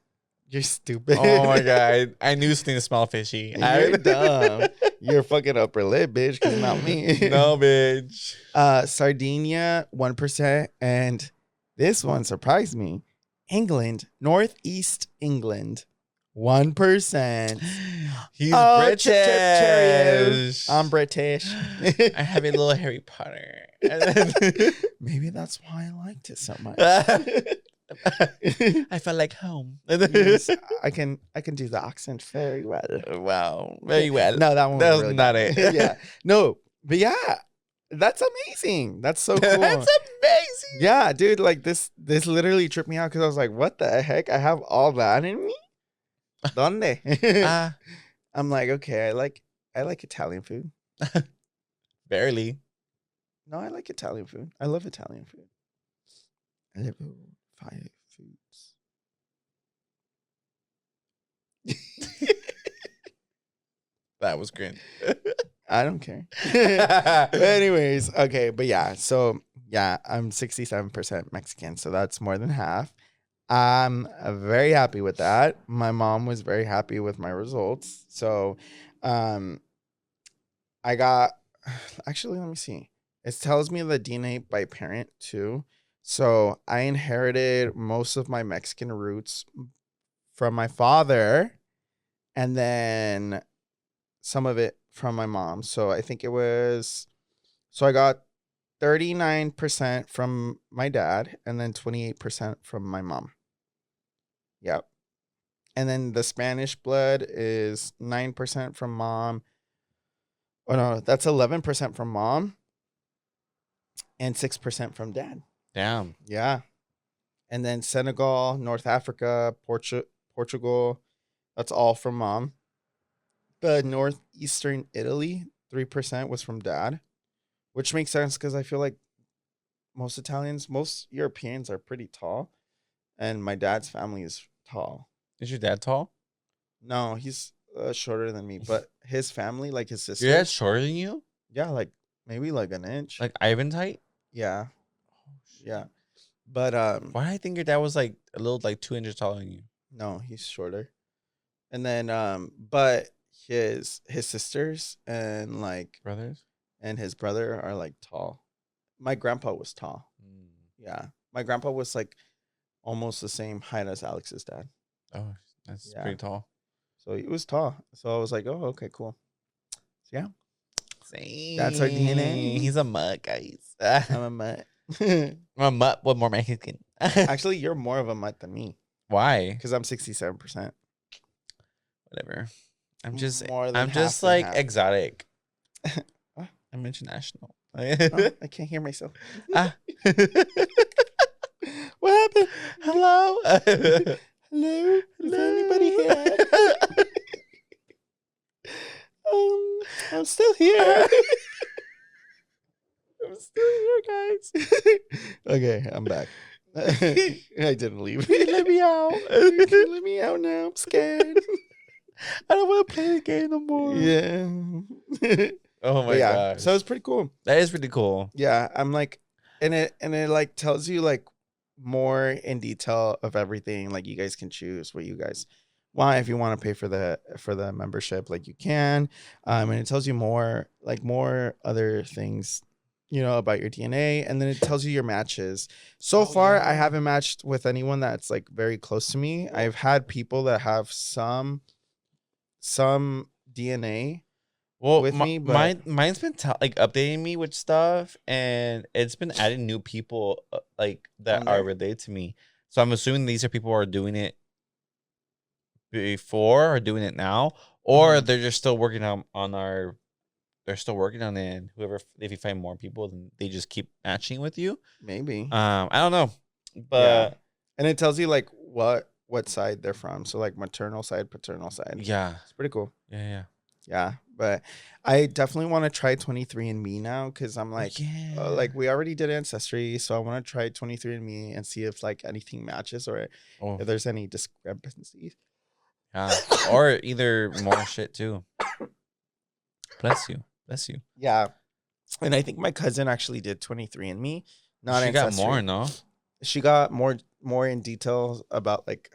You're stupid. Oh my God. I knew something smelled fishy. You're dumb. You're fucking upper lip, bitch, because not me. No, bitch. Sardinia, 1%. And this one surprised me. England, Northeast England, 1%. He's Oh, British. chip, chip, Cheerio. I'm British. I have a little Harry Potter. Maybe that's why I liked it so much. I felt like home. Yes, I can do the accent very well. Wow, very well. No, that one That was was really not bad. it. Yeah, no, but yeah, that's amazing. That's so cool. That's amazing. Yeah, dude, like this literally tripped me out because I was like, what the heck? I have all that in me? Donde? I'm like, okay, I like Italian food. Barely. No, I like Italian food. I love Italian food. I live 5 foods. That was great. I don't care. But anyways, okay, but yeah, so yeah, I'm 67% Mexican, so that's more than half. I'm very happy with that. My mom was very happy with my results. So um I got actually let me see. It tells me the DNA by parent too. So I inherited most of my Mexican roots from my father and then some of it from my mom. So I think it was so I got 39% from my dad and then 28% from my mom. Yep. And then the Spanish blood is 9% from mom. Oh no, that's 11% from mom and 6% from dad. Damn. Yeah. And then Senegal, North Africa, Portugal, that's all from mom. The northeastern Italy, 3% was from dad, which makes sense because I feel like most Italians, most Europeans are pretty tall, and my dad's family is tall. Is your dad tall? No, he's shorter than me, but his family, like his Your dad's sisters, shorter than you? yeah, like maybe like an inch. Like Ivan's height? Yeah, yeah. But Why do I think your dad was like a little like 2 inches taller than you? no, he's shorter. And then but his sisters and like Brothers? and his brother are like tall. My grandpa was tall. Yeah. My grandpa was like almost the same height as Alex's dad. Oh, that's Yeah. pretty tall. So he was tall. So I was like, oh, okay, cool. So yeah. Same. That's our DNA. He's a mutt, guys. I'm a mutt. I'm a mutt, but more Mexican. Actually, you're more of a mutt than me. Why? Because I'm 67%. Whatever. I'm More than I'm half just and like half. exotic. What? I'm international. Oh, I can't hear myself. Ah. What happened? Hello? Hello? Is anybody here? I'm still here. I'm still here, guys. Okay, I'm back. I didn't leave. Let me out. Let me out now. I'm scared. I don't want to play the game no more. Yeah. Oh my yeah. gosh. So it's pretty cool. That is pretty cool. Yeah, I'm like, and it like tells you like more in detail of everything. Like you guys can choose what you guys want. If you want to pay for the membership, like you can. And it tells you more other things, about your DNA, and then it tells you your matches. So far, yeah. I haven't matched with anyone that's like very close to me. I've had people that have some DNA with me, but mine's been like updating me with stuff, and it's been adding new people like that are related to me. So I'm assuming these are people who are doing it before or doing it now, or they're just still working on our. They're still working on it. And whoever, if you find more people, then they just keep matching with you. maybe. I don't know, but and it tells you like what side they're from. So like maternal side, paternal side. yeah, It's pretty cool. yeah. Yeah, but I definitely want to try 23andMe now because I'm like, like we already did Ancestry, so I want to try 23andMe and see if like anything matches or if there's any discrepancies. Yeah, or either more shit too. Bless you. Yeah, and I think my cousin actually did 23andMe. Not she Ancestry. got more, no? She got more in detail about like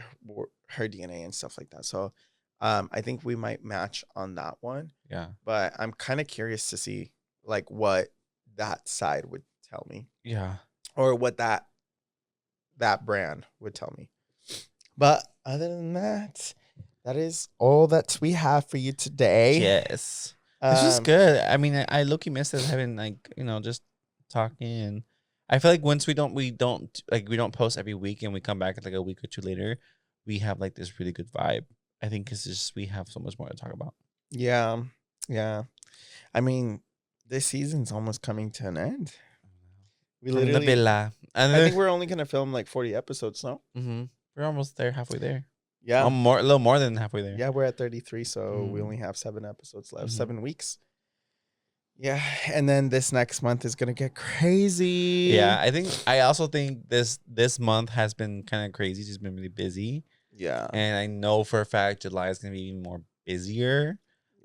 her DNA and stuff like that. So I think we might match on that one. Yeah. But I'm kind of curious to see like what that side would tell me. Yeah. Or what that brand would tell me. But other than that, that is all that we have for you today. Yes. This was good. I mean, I low-key miss us having just talking. And I feel like once we don't post every week and we come back like a week or two later, we have like this really good vibe. I think it's just we have so much more to talk about. Yeah. Yeah. I mean, this season's almost coming to an end. We From the literally, villa. I think we're only gonna film like 40 episodes, no? We're almost there, halfway there. Yeah. A little more than halfway there. Yeah, we're at 33, so we only have 7 episodes left, 7 weeks. Yeah, and then this next month is gonna get crazy. Yeah, I also think this month has been kind of crazy. It's been really busy. Yeah, and I know for a fact July is gonna be even more busier.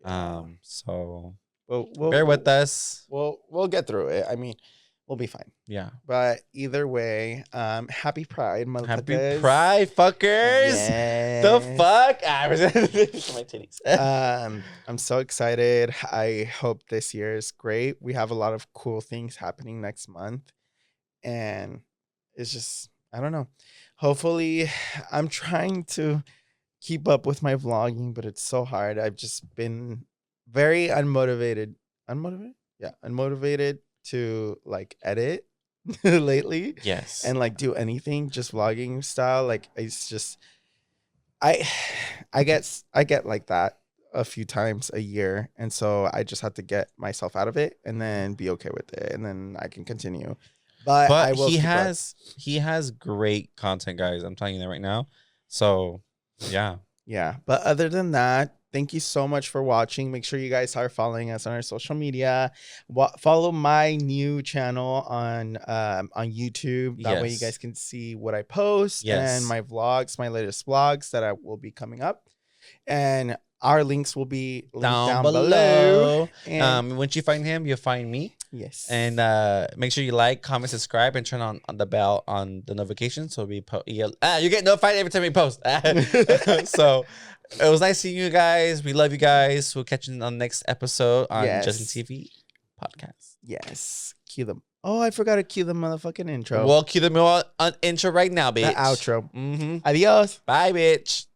Yeah. So we'll bear with us. We'll get through it. I mean, we'll be fine. Yeah. But either way, happy Pride, Happy motherfuckers. Pride, fuckers. Yes. The fuck? My titties. I'm so excited. I hope this year is great. We have a lot of cool things happening next month. And it's just, I don't know. Hopefully, I'm trying to keep up with my vlogging, but it's so hard. I've just been very unmotivated. Unmotivated? Yeah, unmotivated to like edit lately. Yes. And like do anything, just vlogging style. Like it's just I get like that a few times a year, and so I just have to get myself out of it and then be okay with it, and then I can continue. But I will he has great content, guys. I'm telling you that right now. So yeah. Yeah. But other than that, thank you so much for watching. Make sure you guys are following us on our social media. Follow my new channel on YouTube. That way you guys can see what I post and my vlogs, my latest vlogs that will be coming up. And our links will be linked down below. And once you find him, you'll find me. Yes. And make sure you like, comment, subscribe, and turn on the bell on the notification so you get notified every time we post. So it was nice seeing you guys. We love you guys. We'll catch you on the next episode on JesdanTV podcast. Yes. Cue them. Oh, I forgot to cue the motherfucking intro. We'll cue the intro right now, bitch. The outro. Adios. Bye, bitch.